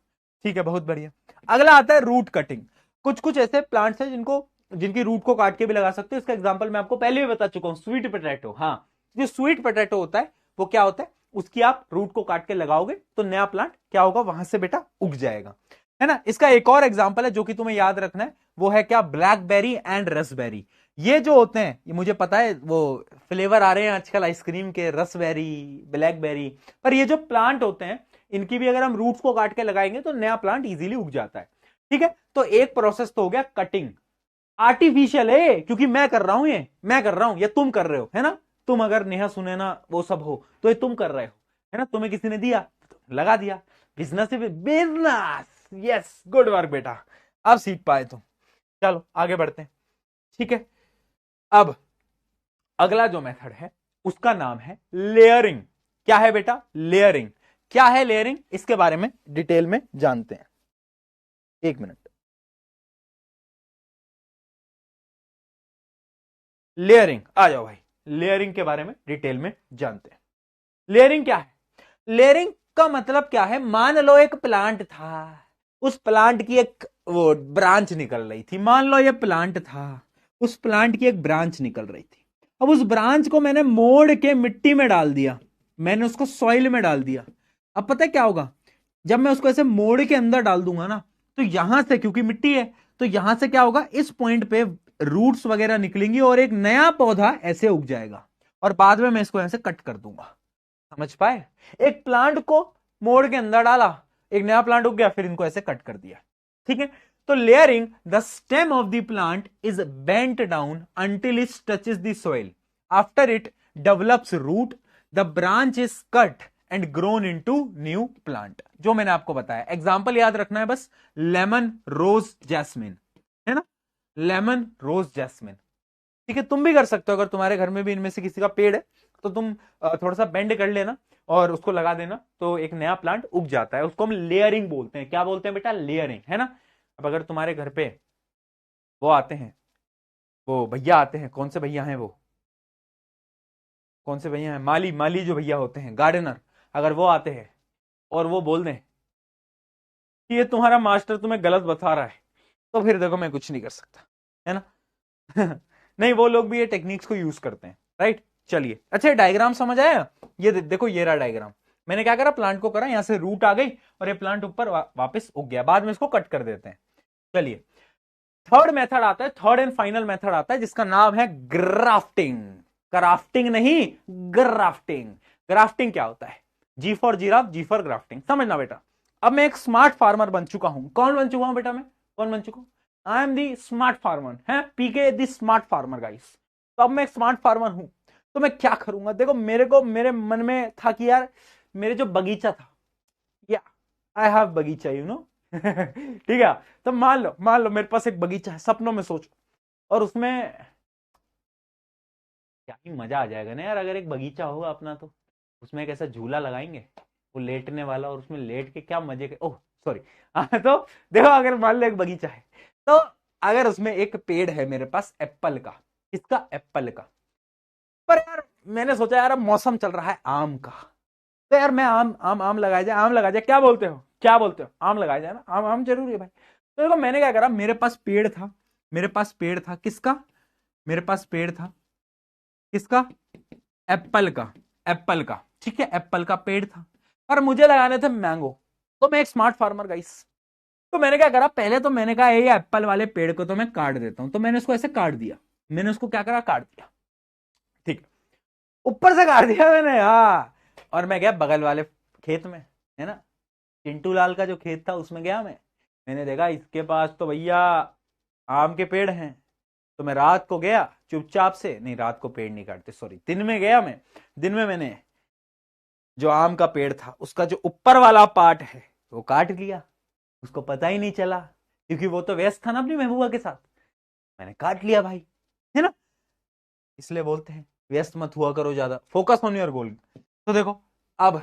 ठीक है, बहुत बढ़िया। अगला आता है रूट कटिंग। कुछ कुछ ऐसे प्लांट्स हैं जिनको, जिनकी रूट को काट के भी लगा सकते हो। इसका एग्जांपल मैं आपको पहले भी बता चुका हूं, स्वीट पोटैटो। हाँ, जो स्वीट पोटैटो होता है वो क्या होता है, उसकी आप रूट को काट के लगाओगे तो नया प्लांट क्या होगा, वहां से बेटा उग जाएगा। है ना, इसका एक और एग्जांपल है जो कि तुम्हें याद रखना है, वो है क्या, ब्लैकबेरी एंड रसबेरी। ये जो होते हैं, ये मुझे पता है वो फ्लेवर आ रहे हैं आजकल आइसक्रीम के, रसबेरी, ब्लैकबेरी, पर ये जो प्लांट होते हैं इनकी भी अगर हम रूट्स को काट के लगाएंगे तो नया प्लांट इजीली उग जाता है। ठीक है, तो एक प्रोसेस तो हो गया कटिंग, आर्टिफिशियल है क्योंकि मैं कर रहा हूं, ये मैं कर रहा हूं, ये तुम कर रहे हो, है ना। तुम अगर नेहा सुने ना वो सब हो तो ये तुम कर रहे हो, है ना, तुम्हें किसी ने दिया लगा दिया, business, business. Yes, good work बेटा, अब सीख पाए तुम। चलो आगे बढ़ते हैं। ठीक है, अब अगला जो मेथड है उसका नाम है लेयरिंग। क्या है बेटा, लेयरिंग। क्या है लेयरिंग, इसके बारे में डिटेल में जानते हैं। एक मिनट, लेयरिंग आ जाओ भाई, लेयरिंग के बारे में डिटेल में जानते हैं। लेयरिंग क्या है, लेयरिंग का मतलब क्या है, मान लो एक प्लांट था, उस प्लांट की एक वो ब्रांच निकल रही थी, मान लो ये प्लांट था, उस प्लांट की एक ब्रांच निकल रही थी। अब उस ब्रांच को मैंने मोड़ के मिट्टी में डाल दिया, मैंने उसको सॉइल में डाल दिया। अब पता है क्या होगा, जब मैं उसको ऐसे मोड़ के अंदर डाल दूंगा ना, तो यहां से, क्योंकि मिट्टी है, तो यहां से क्या होगा, इस पॉइंट पे रूट्स वगैरह निकलेंगी और एक नया पौधा ऐसे उग जाएगा, और बाद में मैं इसको ऐसे कट कर दूंगा। समझ पाए, एक प्लांट को मोड़ के अंदर डाला, एक नया प्लांट उग गया, फिर इनको ऐसे कट कर दिया। ठीक है, तो layering the stem of the plant is bent down until it touches the soil, after it develops root, the branch is cut and grown into new plant. जो मैंने आपको बताया, एग्जांपल याद रखना है बस, लेमन रोज जैस्मिन, है ना, लेमन रोज जैस्मिन। ठीक है, तुम भी कर सकते हो, अगर तुम्हारे घर में भी इनमें से किसी का पेड़ है तो तुम थोड़ा सा बेंड कर लेना और उसको लगा देना, तो एक नया प्लांट उग जाता है। उसको हम लेयरिंग बोलते हैं। क्या बोलते हैं बेटा? लेयरिंग, है ना। अब अगर तुम्हारे घर पे वो आते हैं, वो भैया आते हैं, कौन से भैया हैं वो, कौन से भैया हैं, माली, माली जो भैया होते हैं, गार्डनर, अगर वो आते हैं और वो बोल दें कि ये तुम्हारा मास्टर तुम्हें गलत बता रहा है, तो फिर देखो मैं कुछ नहीं कर सकता, है ना। नहीं, वो लोग भी ये टेक्निक्स को यूज करते हैं, राइट। चलिए, अच्छा डायग्राम समझ आया? ये देखो, ये रहा डायग्राम। मैंने क्या करा, प्लांट को करा, यहां से रूट आ गई और ये प्लांट ऊपर वापस उग गया। बाद में इसको कट कर देते हैं। चलिए, थर्ड मेथड आता है, थर्ड एंड फाइनल मेथड आता है, जिसका नाम है ग्राफ्टिंग। क्राफ्टिंग नहीं, ग्राफ्टिंग। ग्राफ्टिंग क्या होता है? G for giraffe, G for grafting. समझना बेटा, अब मैं एक स्मार्ट फार्मर बन चुका हूं। कौन बन चुका हूं बेटा मैं? कौन बन चुका हूं? I am the smart farmer, है पीके दी स्मार्ट फार्मर गाइस। तो अब मैं एक स्मार्ट फार्मर हूं, तो मैं क्या करूंगा? देखो, मेरे मन में था कि यार मेरे जो बगीचा था, या आई हैव बगीचा, यू नो। ठीक है, तो मान लो मेरे पास एक बगीचा है, सपनों में सोचो, और उसमें क्या ही मजा आ जाएगा ना यार, अगर एक बगीचा होगा अपना, तो उसमें एक ऐसा झूला लगाएंगे, वो लेटने वाला, और उसमें लेट के क्या मजे के, ओह सॉरी। तो देखो, अगर मान लो एक बगीचा है, तो अगर उसमें एक पेड़ है मेरे पास एप्पल का, किसका? एप्पल का। पर यार मैंने सोचा यार अब मौसम चल रहा है आम का, तो यार मैं आम लगाया जाए, आम लगाया जाए। क्या बोलते हो, क्या बोलते हो? आम लगाया जाए ना, आम आम जरूरी है भाई। तो देखो मैंने क्या करा, मेरे पास पेड़ था, मेरे पास पेड़ था किसका? मेरे पास पेड़ था किसका? एप्पल का, एप्पल का। ठीक है, एप्पल का पेड़ था, पर मुझे लगाने थे मैंगो। तो मैं एक स्मार्ट फार्मर गाइस, तो मैंने क्या करा, पहले तो मैंने कहा ये एप्पल वाले पेड़ को तो मैं काट देता हूं। तो मैंने उसको ऐसे काट दिया, मैंने उसको क्या करा, काट दिया। ठीक, ऊपर से काट दिया मैंने, हाँ। और मैं गया बगल वाले खेत में, है ना, चिंटू लाल का जो खेत था उसमें गया मैं। मैंने देखा इसके पास तो भैया आम के पेड़ हैं। तो मैं रात को गया चुपचाप से, नहीं रात को पेड़ नहीं काटते, सॉरी, दिन में गया मैं। दिन में मैंने जो आम का पेड़ था उसका जो ऊपर वाला पार्ट है वो काट लिया, उसको पता ही नहीं चला, क्योंकि वो तो व्यस्त था ना अपनी महबूबा के साथ। मैंने काट लिया भाई, है ना। इसलिए बोलते हैं व्यस्त मत हुआ करो ज्यादा, फोकस ऑन योर गोल। तो देखो, अब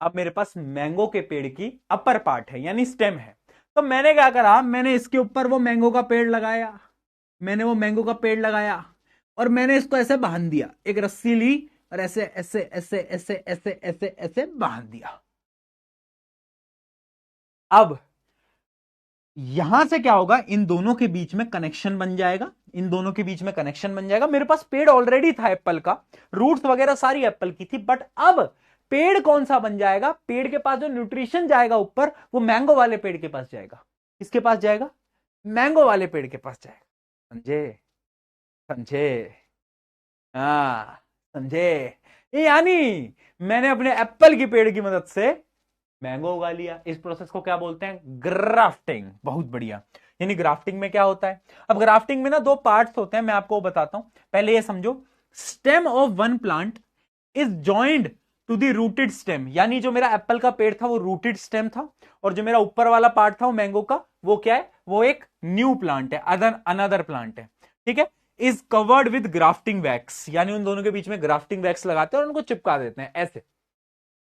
अब मेरे पास मैंगो के पेड़ की अपर पार्ट है, यानी स्टेम है। तो मैंने क्या करा, मैंने इसके ऊपर वो मैंगो का पेड़ लगाया, मैंने वो मैंगो का पेड़ लगाया, और मैंने इसको ऐसे बांध दिया, एक रस्सी ली और ऐसे ऐसे ऐसे ऐसे ऐसे ऐसे ऐसे बांध दिया। अब यहां से क्या होगा, इन दोनों के बीच में कनेक्शन बन जाएगा, इन दोनों के बीच में कनेक्शन बन जाएगा। मेरे पास पेड़ ऑलरेडी था एप्पल का, रूट्स वगैरह सारी एप्पल की थी, बट अब पेड़ कौन सा बन जाएगा? पेड़ के पास जो न्यूट्रिशन जाएगा ऊपर, वो मैंगो वाले पेड़ के पास जाएगा। किसके पास जाएगा? मैंगो वाले पेड़ के पास जाएगा। समझे? समझे? हाँ, समझे? यानी मैंने अपने एप्पल की पेड़ की मदद से मैंगो उगा लिया। इस प्रोसेस को क्या बोलते हैं? ग्राफ्टिंग। बहुत बढ़िया। यानी ग्राफ्टिंग में क्या होता है? अब ग्राफ्टिंग में ना दो पार्ट्स होते हैं, मैं आपको बताता हूं। पहले ये समझो, stem of one plant is joined to the rooted stem. यानी जो मेरा एप्पल का पेड़ था वो रूटेड स्टेम था, और जो मेरा ऊपर वाला पार्ट था वो मैंगो का, वो क्या है? वो एक न्यू प्लांट है, अनदर प्लांट है। ठीक है, is covered with grafting wax. यानी उन दोनों के बीच में ग्राफ्टिंग वैक्स लगाते हैं और उनको चिपका देते हैं। ऐसे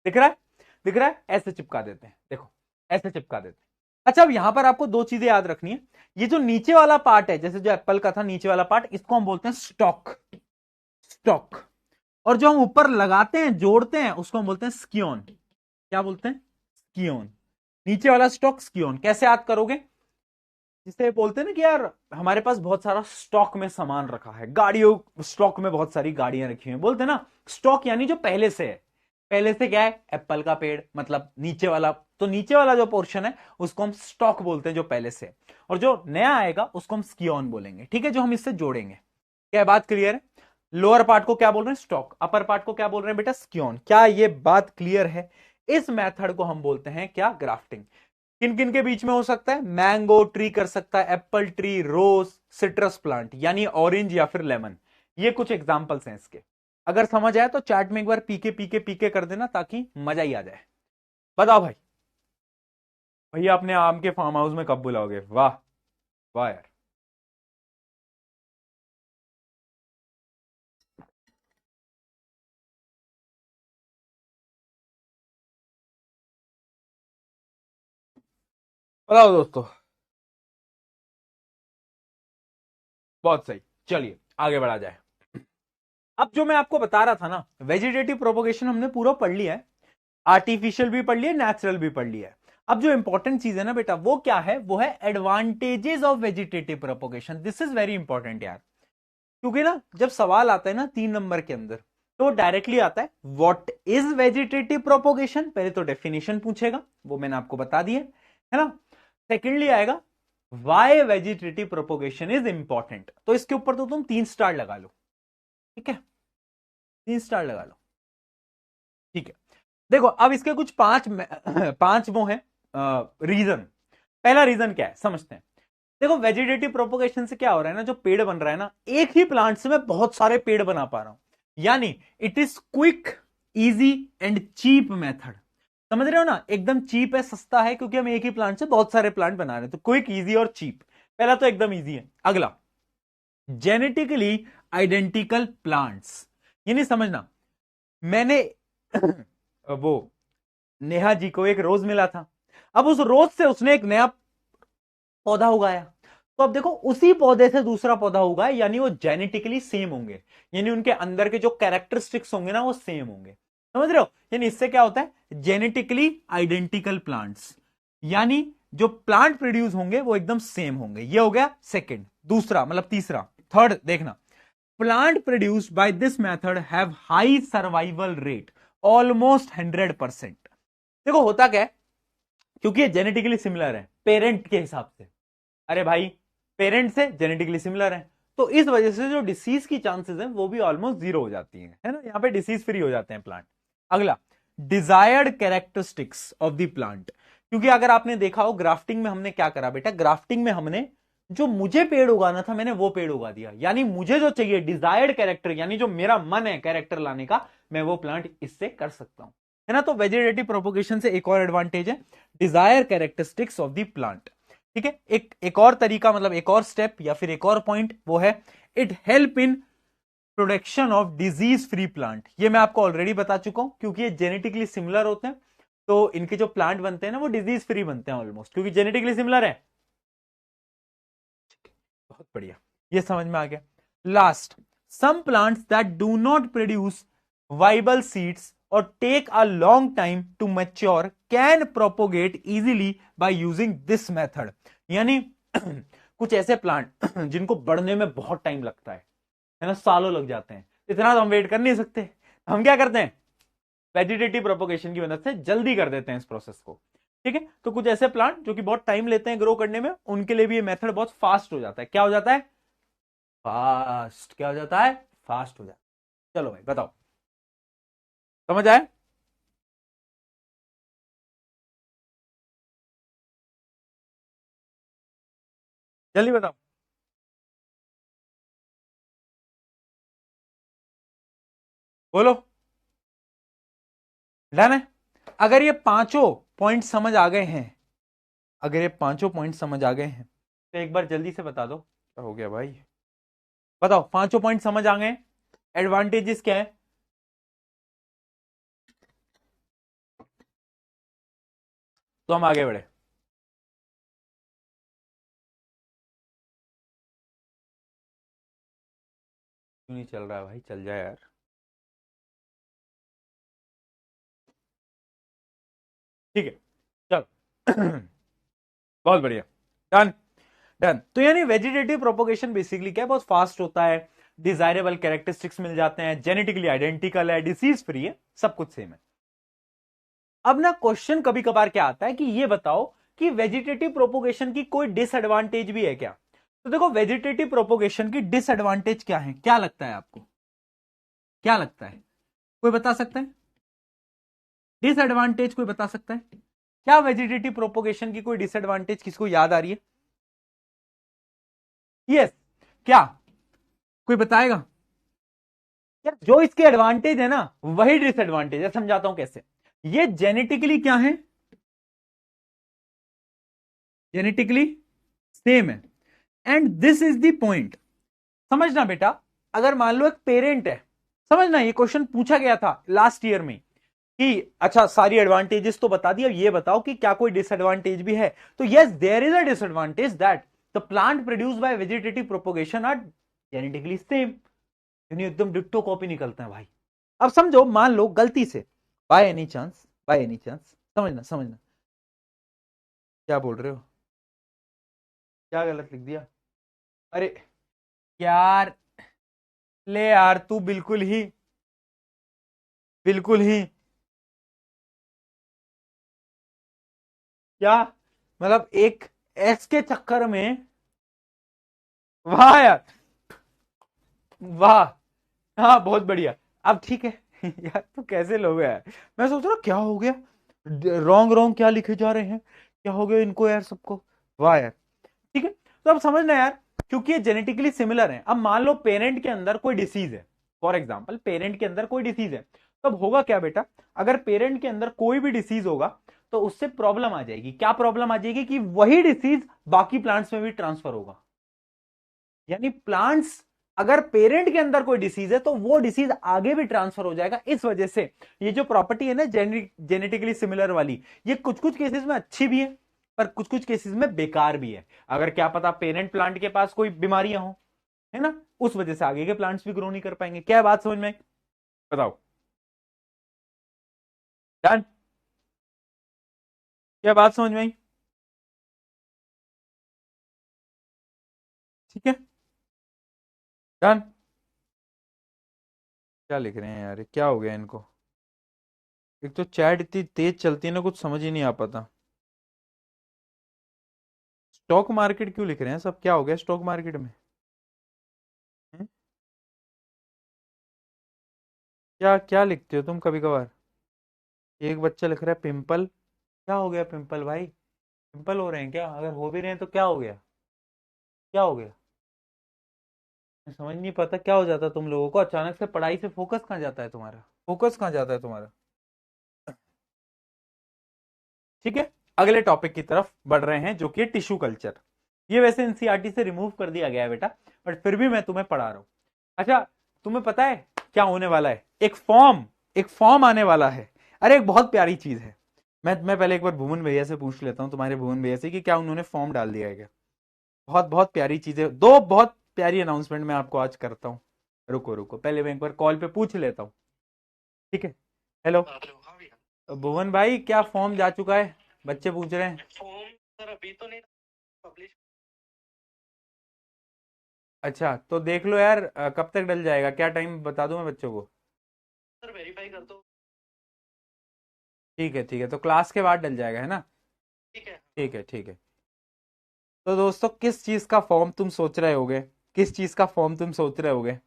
दिख रहा है? दिख रहा है? ऐसे चिपका देते हैं, देखो ऐसे चिपका देते हैं। अच्छा, अब यहां पर आपको दो चीजें याद रखनी है। ये जो नीचे वाला पार्ट है, जैसे जो एप्पल का था नीचे वाला पार्ट, इसको हम बोलते हैं स्टॉक, स्टॉक। और जो हम ऊपर लगाते हैं, जोड़ते हैं, उसको हम बोलते हैं स्कियोन। क्या बोलते हैं? स्कियोन। नीचे वाला स्टॉक, स्कियोन। कैसे याद करोगे? जिसे बोलते हैं ना कि यार हमारे पास बहुत सारा स्टॉक में सामान रखा है, गाड़ियों स्टॉक में बहुत सारी गाड़ियां रखी हुई हैं, बोलते हैं ना स्टॉक, यानी जो पहले से है। पहले से क्या है? एप्पल का पेड़, मतलब नीचे वाला। तो नीचे वाला जो पोर्शन है उसको हम स्टॉक बोलते हैं, जो पहले से। और जो नया आएगा उसको हम स्कियोन बोलेंगे। ठीक है, जो हम इससे जोड़ेंगे। क्या बात क्लियर है? लोअर पार्ट को क्या बोल रहे हैं? स्टॉक। अपर पार्ट को क्या बोल रहे हैं बेटा? स्कियोन। क्या ये बात क्लियर है? इस मेथड को हम बोलते हैं क्या? ग्राफ्टिंग। किन किन के बीच में हो सकता है? मैंगो ट्री कर सकता है, एप्पल ट्री, रोज, सिट्रस प्लांट यानी ऑरेंज या फिर लेमन। ये कुछ एग्जांपल्स हैं इसके। अगर समझ आया तो चैट में एक बार पीके पीके पीके कर देना ताकि मजा ही आ जाए। बताओ भाई, भैया अपने आम के फार्म हाउस में कब बुलाओगे? वाह वाह यार। बताओ दोस्तों। बहुत सही, चलिए आगे बढ़ा जाए। अब जो मैं आपको बता रहा था ना, वेजिटेटिव प्रोपोगेशन हमने पूरा पढ़ लिया है, आर्टिफिशियल भी पढ़ लिया, नेचुरल भी पढ़ लिया है। अब जो इंपॉर्टेंट चीज है ना बेटा, वो क्या है? वो है advantages of vegetative propagation. This is very important यार, क्योंकि ना जब सवाल आता है ना 3 नंबर के अंदर, तो डायरेक्टली आता है व्हाट इज वेजिटेटिव प्रोपोगेशन। पहले तो डेफिनेशन पूछेगा, वो मैंने आपको बता दिया है ना। सेकेंडली आएगा why vegetative propagation is important. तो इसके ऊपर तो तुम 3 स्टार लगा लो, ठीक है, 3 स्टार लगा लो, ठीक है। देखो अब इसके कुछ पांच वो हैं रीजन। पहला रीजन क्या है समझते हैं। देखो वेजिटेटिव प्रोपोगेशन से क्या हो रहा है ना, जो पेड़ बन रहा है ना, एक ही प्लांट से मैं बहुत सारे पेड़ बना पा रहा हूं, यानी it is quick, easy and cheap method. समझ रहे हो ना, एकदम चीप है, सस्ता है, क्योंकि हम एक ही प्लांट से बहुत सारे प्लांट बना रहे हैं। तो क्विक, इजी और चीप, पहला तो एकदम इजी है। अगला, जेनेटिकली आइडेंटिकल प्लांट्स, ये नहीं समझना, मैंने वो नेहा जी को एक रोज मिला था, अब उस रोज से उसने एक नया पौधा उगाया, तो अब देखो उसी पौधे से दूसरा पौधा उगाया, यानी वो जेनेटिकली सेम होंगे, यानी उनके अंदर के जो कैरेक्टरिस्टिक्स होंगे ना वो सेम होंगे। समझ रहे हो? यानी इससे क्या होता है, जेनेटिकली आइडेंटिकल प्लांट्स, यानी जो प्लांट प्रोड्यूस होंगे वो एकदम सेम होंगे। ये हो गया सेकंड। दूसरा मतलब तीसरा, थर्ड देखना, plant produced by this method have high survival rate, almost 100%। देखो होता क्या है, क्योंकि ये जेनेटिकली सिमिलर है पेरेंट के हिसाब से, अरे भाई पेरेंट से जेनेटिकली सिमिलर है, तो इस वजह से जो डिसीज की चांसेस है वो भी ऑलमोस्ट 0 हो जाती है ना, यहाँ पे डिसीज फ्री हो जाते हैं प्लांट। अगला, desired characteristics of the plant, क्योंकि अगर आपने देखा हो ग्राफ्टिंग में हमने क्या करा बेटा, ग्राफ्टिंग में हमने जो मुझे पेड़ उगाना था मैंने वो पेड़ उगा दिया, यानी मुझे जो चाहिए डिजायर्ड कैरेक्टर, यानी जो मेरा मन है कैरेक्टर लाने का, मैं वो प्लांट इससे कर सकता हूं, है ना। तो वेजिटेटिव प्रोपोगेशन से एक और एडवांटेज है, desire characteristics of the plant. ठीक है, एक और तरीका, मतलब एक और स्टेप या फिर एक और पॉइंट, वो है it help in production of disease free plant. ये मैं आपको ऑलरेडी बता चुका हूं, क्योंकि ये जेनेटिकली सिमिलर होते हैं, तो इनके जो प्लांट बनते हैं ना वो डिजीज फ्री बनते हैं ऑलमोस्ट, क्योंकि जेनेटिकली सिमिलर है। बहुत बढ़िया, ये समझ में आ गया। Last, some plants that do not produce viable seeds और take a long time to mature can propagate easily by using this method. यानी कुछ ऐसे प्लांट जिनको बढ़ने में बहुत टाइम लगता है ना, सालों लग जाते हैं, इतना तो हम वेट कर नहीं सकते, हम क्या करते हैं, वेजिटेटिव प्रोपोगेशन की मदद से जल्दी कर देते हैं इस प्रोसेस को। ठीक है, तो कुछ ऐसे प्लांट जो कि बहुत टाइम लेते हैं ग्रो करने में, उनके लिए भी ये मेथड बहुत फास्ट हो जाता है। क्या हो जाता है? फास्ट। क्या हो जाता है? फास्ट हो जाता है। चलो भाई बताओ, समझ आए? जल्दी बताओ, बोलो। डन है? अगर ये पांचों पॉइंट समझ आ गए हैं, अगर ये पांचों पॉइंट समझ आ गए हैं, तो एक बार जल्दी से बता दो क्या हो गया भाई। बताओ, पांचों पॉइंट समझ आ गए? एडवांटेजेस क्या है? तो हम आगे बढ़े। क्यों नहीं चल रहा है भाई? चल जाए यार। ठीक है, चल। बहुत बढ़िया, डन। डन। तो यानी वेजिटेटिव प्रोपोगेशन बेसिकली क्या है, बहुत फास्ट होता है, डिजायरेबल कैरेक्टरिस्टिक्स मिल जाते हैं, जेनेटिकली आइडेंटिकल है, डिसीज फ्री है, सब कुछ सेम है। अब ना क्वेश्चन कभी कभार क्या आता है कि ये बताओ कि वेजिटेटिव प्रोपोगेशन की कोई डिसएडवांटेज भी है क्या। तो देखो वेजिटेटिव प्रोपोगेशन की डिसएडवांटेज क्या है, क्या लगता है आपको, क्या लगता है? कोई बता सकता है? डिसएडवांटेज कोई बता सकता है? क्या वेजिटेटिव प्रोपोगेशन की कोई डिसएडवांटेज किसको याद आ रही है? यस, क्या कोई बताएगा? यार जो इसके एडवांटेज है ना वही डिसएडवांटेज है, समझाता हूं कैसे। ये जेनेटिकली क्या है? जेनेटिकली सेम है। And this is the point, समझना बेटा। अगर मान लो एक पेरेंट है, समझना ये क्वेश्चन पूछा गया था लास्ट ईयर में कि अच्छा सारी एडवांटेजेस तो बता दिया, ये बताओ कि क्या कोई डिसएडवांटेज भी है। तो yes, there is a disadvantage that the plant produce by vegetative propagation are genetically same. यानी एकदम डिट्टो कॉपी निकलते हैं भाई। अब समझो, मान लो गलती से by any chance, by any chance, समझना समझना, क्या बोल रहे हो? क्या गलत लिख दिया? अरे यार, ले यार तू बिल्कुल ही, बिल्कुल ही क्या, मतलब एक एस के चक्कर में। वाह यार, वाह, हाँ बहुत बढ़िया। अब ठीक है यार तू कैसे लोग यार, मैं सोच रहा क्या हो गया, रॉन्ग रॉन्ग क्या लिखे जा रहे हैं, क्या हो गया इनको यार सबको। वाह यार, ठीक है। तो अब समझना यार, क्योंकि ये जेनेटिकली सिमिलर है। अब मान लो पेरेंट के अंदर कोई डिसीज है, फॉर एग्जाम्पल पेरेंट के अंदर कोई डिसीज है, तब होगा क्या बेटा, अगर पेरेंट के अंदर कोई भी डिसीज होगा तो उससे प्रॉब्लम आ जाएगी। क्या प्रॉब्लम आ जाएगी कि वही डिसीज बाकी प्लांट्स में भी ट्रांसफर होगा। यानी प्लांट्स, अगर पेरेंट के अंदर कोई डिसीज है तो वो डिसीज आगे भी ट्रांसफर हो जाएगा। इस वजह से ये जो प्रॉपर्टी है ना जेनेटिकली सिमिलर वाली, ये कुछ कुछ केसेस में अच्छी भी है पर कुछ कुछ केसेस में बेकार भी है। अगर क्या पता पेरेंट प्लांट के पास कोई बीमारियां हो, है ना, उस वजह से आगे के प्लांट्स भी ग्रो नहीं कर पाएंगे। क्या बात समझ में आई? बताओ। डन? क्या बात समझ में आई? ठीक है, डन। क्या लिख रहे हैं यार, क्या हो गया इनको? एक तो चैट इतनी तेज चलती है ना, कुछ समझ ही नहीं आ पाता। स्टॉक मार्केट क्यों लिख रहे हैं सब, क्या हो गया स्टॉक मार्केट में? हैं? क्या क्या लिखते हो तुम कभी कभार? एक बच्चा लिख रहा है पिंपल। क्या हो गया पिंपल भाई? पिंपल हो रहे हैं क्या? अगर हो भी रहे हैं तो क्या हो गया? क्या हो गया? मैं समझ नहीं पाता क्या हो जाता है तुम लोगों को, अचानक से पढ़ाई से फोकस कहाँ जाता है तुम्हारा, फोकस कहाँ जाता है तुम्हारा? ठीक है, अगले टॉपिक की तरफ बढ़ रहे हैं जो कि टिश्यू कल्चर। ये वैसे एनसीईआरटी से रिमूव कर दिया गया है बेटा, बट फिर भी मैं तुम्हें पढ़ा रहा हूं। अच्छा, तुम्हें पता है क्या होने वाला है? एक फॉर्म आने वाला है। अरे एक बहुत प्यारी चीज है। मैं पहले एक बार भुवन भैया से पूछ लेता हूँ, तुम्हारे भुवन भैया से, कि क्या उन्होंने फॉर्म डाल दिया है क्या। बहुत बहुत प्यारी चीजें, दो बहुत प्यारी अनाउंसमेंट मैं आपको आज करता हूँ। रुको रुको, पहले मैं एक बार कॉल पे पूछ लेता हूँ। ठीक है, हेलो। तो भुवन भाई, क्या फॉर्म जा चुका है? बच्चे पूछ रहे हैं। अच्छा तो देख लो यार, कब तक डल जाएगा, क्या टाइम बता दूं मैं बच्चों को? ठीक है, तो क्लास के बाद डल जाएगा, है ना? ठीक है। तो दोस्तों, किस चीज का फॉर्म तुम सोच रहे होगे, किस चीज का फॉर्म तुम सोच रहे होगे?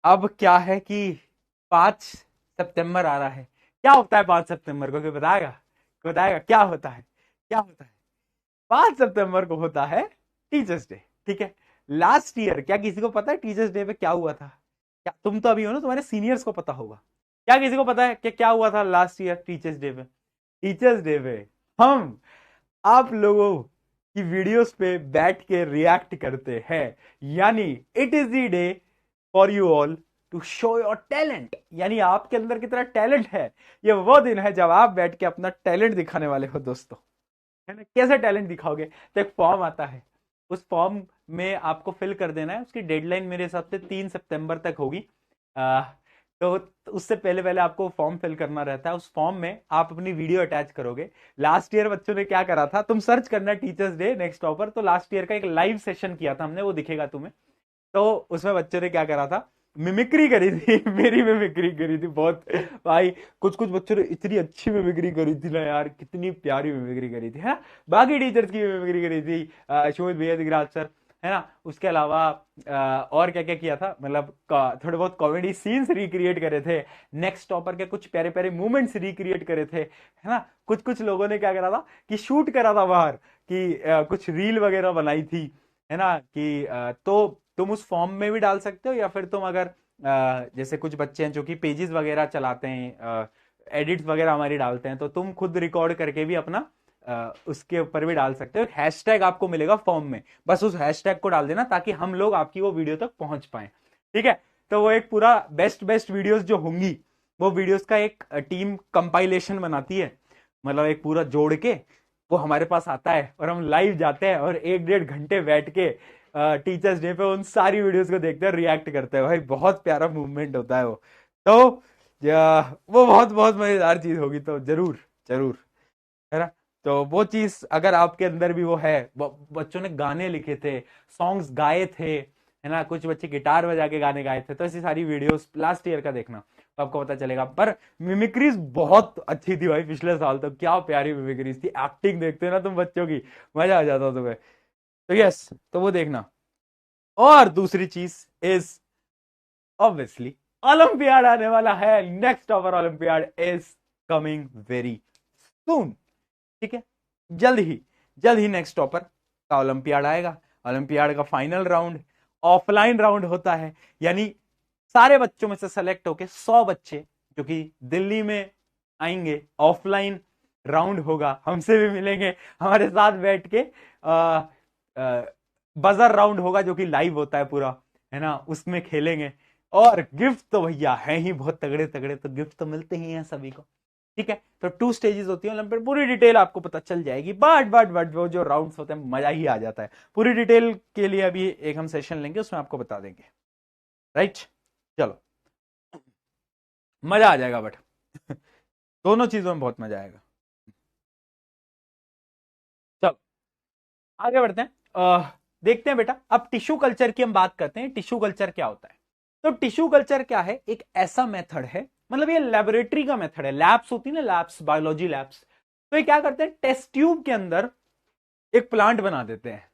अब क्या है कि 5 सितंबर आ रहा है। क्या होता है 5 सितंबर को, कोई बताएगा? कोई बताएगा क्या होता है? क्या होता है? 5 सितंबर को होता है टीचर्स डे। ठीक है, लास्ट ईयर क्या किसी को पता है टीचर्स डे पे क्या हुआ था? क्या तुम तो अभी हो ना, तुम्हारे सीनियर्स को पता होगा। क्या किसी को पता है कि क्या हुआ था लास्ट ईयर टीचर्स डे पे? टीचर्स डे पे हम आप लोगों की वीडियोस पे बैठ के रिएक्ट करते हैं। यानी it is the day for you all to show your talent. यानी आपके अंदर कितना टैलेंट है, ये वो दिन है जब आप बैठ के अपना टैलेंट दिखाने वाले हो दोस्तों। है ना? कैसे टैलेंट दिखाओगे? तो एक फॉर्म आता है, उस फॉर्म में आपको फिल कर देना है। उसकी डेडलाइन मेरे हिसाब से 3 सितंबर तक होगी। आ, तो उससे पहले पहले आपको फॉर्म फिल करना रहता है। उस फॉर्म में आप अपनी वीडियो अटैच करोगे। लास्ट ईयर बच्चों ने क्या करा था, तुम सर्च करना टीचर्स डे नेक्स्ट टॉपर, तो लास्ट ईयर का एक लाइव सेशन किया था हमने, वो दिखेगा तुम्हें। तो उसमें बच्चों ने क्या करा था, मिमिक्री करी थी मेरी मिमिक्री करी थी बहुत भाई। कुछ कुछ बच्चों ने इतनी अच्छी मिमिक्री करी थी ना यार, कितनी प्यारी मिमिक्री करी थी, है। बाकी टीचर्स की मिमिक्री करी थी, सुमित भैया दिगराज सर, है ना। उसके अलावा और क्या क्या किया था, मतलब थोड़े बहुत कॉमेडी सीन्स रिक्रिएट करे थे, नेक्स्ट टॉपर के कुछ प्यारे प्यारे मूवमेंट्स रिक्रिएट करे थे, है ना। कुछ कुछ लोगों ने क्या करा था कि शूट करा था बाहर, कि कुछ रील वगैरह बनाई थी, है ना। कि तो तुम उस फॉर्म में भी डाल सकते हो, या फिर तुम अगर जैसे कुछ बच्चे हैं जो कि पेजेस वगैरह चलाते हैं, एडिट्स वगैरह हमारी डालते हैं, तो तुम खुद रिकॉर्ड करके भी अपना उसके ऊपर भी डाल सकते हो। एक हैशटैग आपको मिलेगा फॉर्म में, बस उस हैशटैग को डाल देना ताकि हम लोग आपकी वो वीडियो तक पहुंच पाए, ठीक है। तो वो एक पूरा बेस्ट बेस्ट वीडियोस जो होंगी, वो वीडियोस का एक टीम कंपाइलेशन बनाती है, मतलब एक पूरा जोड़ के वो हमारे पास आता है, और हम लाइव जाते हैं और 1-1.5 घंटे बैठ के टीचर्स डे पे उन सारी वीडियोस को देखते हैं, रिएक्ट करते हैं। भाई बहुत प्यारा मूवमेंट होता है वो। तो वो बहुत बहुत मजेदार चीज होगी, तो जरूर जरूर, है ना। तो वो चीज अगर आपके अंदर भी वो है, बच्चों ने गाने लिखे थे, सॉन्ग्स गाए थे, है ना, कुछ बच्चे गिटार बजा के गाने गाए थे, तो ऐसी सारी वीडियोस लास्ट ईयर का देखना तो आपको पता चलेगा। पर मिमिक्रीज बहुत अच्छी थी भाई, पिछले साल तो क्या प्यारी मिमिक्रीज थी, एक्टिंग देखते हो ना तुम बच्चों की, मजा आ जाता तुम्हें। तो यस, तो वो देखना। और दूसरी चीज इज ऑब्वियसली ओलंपियाड आने वाला है, next over olympiad is coming very soon, ठीक है। जल्द ही, जल्द ही नेक्स्ट टॉपर का ओलंपियाड आएगा। ओलंपियाड का फाइनल राउंड ऑफलाइन राउंड होता है, यानी सारे बच्चों में से सेलेक्ट होके 100 बच्चे जो कि दिल्ली में आएंगे, ऑफलाइन राउंड होगा, हमसे भी मिलेंगे, हमारे साथ बैठ के बजर राउंड होगा जो कि लाइव होता है पूरा, है ना, उसमें खेलेंगे। और गिफ्ट तो भैया है ही बहुत तगड़े तगड़े, तो गिफ्ट तो मिलते ही हैं सभी को, ठीक है। तो 2 स्टेजेस होती है ओलंपियाड, पूरी डिटेल आपको पता चल जाएगी, बट वो जो राउंड्स होते हैं मजा ही आ जाता है। पूरी डिटेल के लिए अभी एक हम सेशन लेंगे, उसमें आपको बता देंगे, राइट। चलो, मजा आ जाएगा बट दोनों चीजों में बहुत मजा आएगा। चलो आगे बढ़ते हैं, देखते हैं बेटा। अब टिश्यू कल्चर की हम बात करते हैं, टिश्यू कल्चर क्या होता है। तो टिश्यू कल्चर क्या है, एक ऐसा मेथड है, मतलब ये लेबोरेटरी का मेथड है, लैब्स होती है ना, लैब्स, बायोलॉजी लैब्स। तो ये क्या करते हैं, टेस्ट ट्यूब के अंदर एक प्लांट बना देते हैं,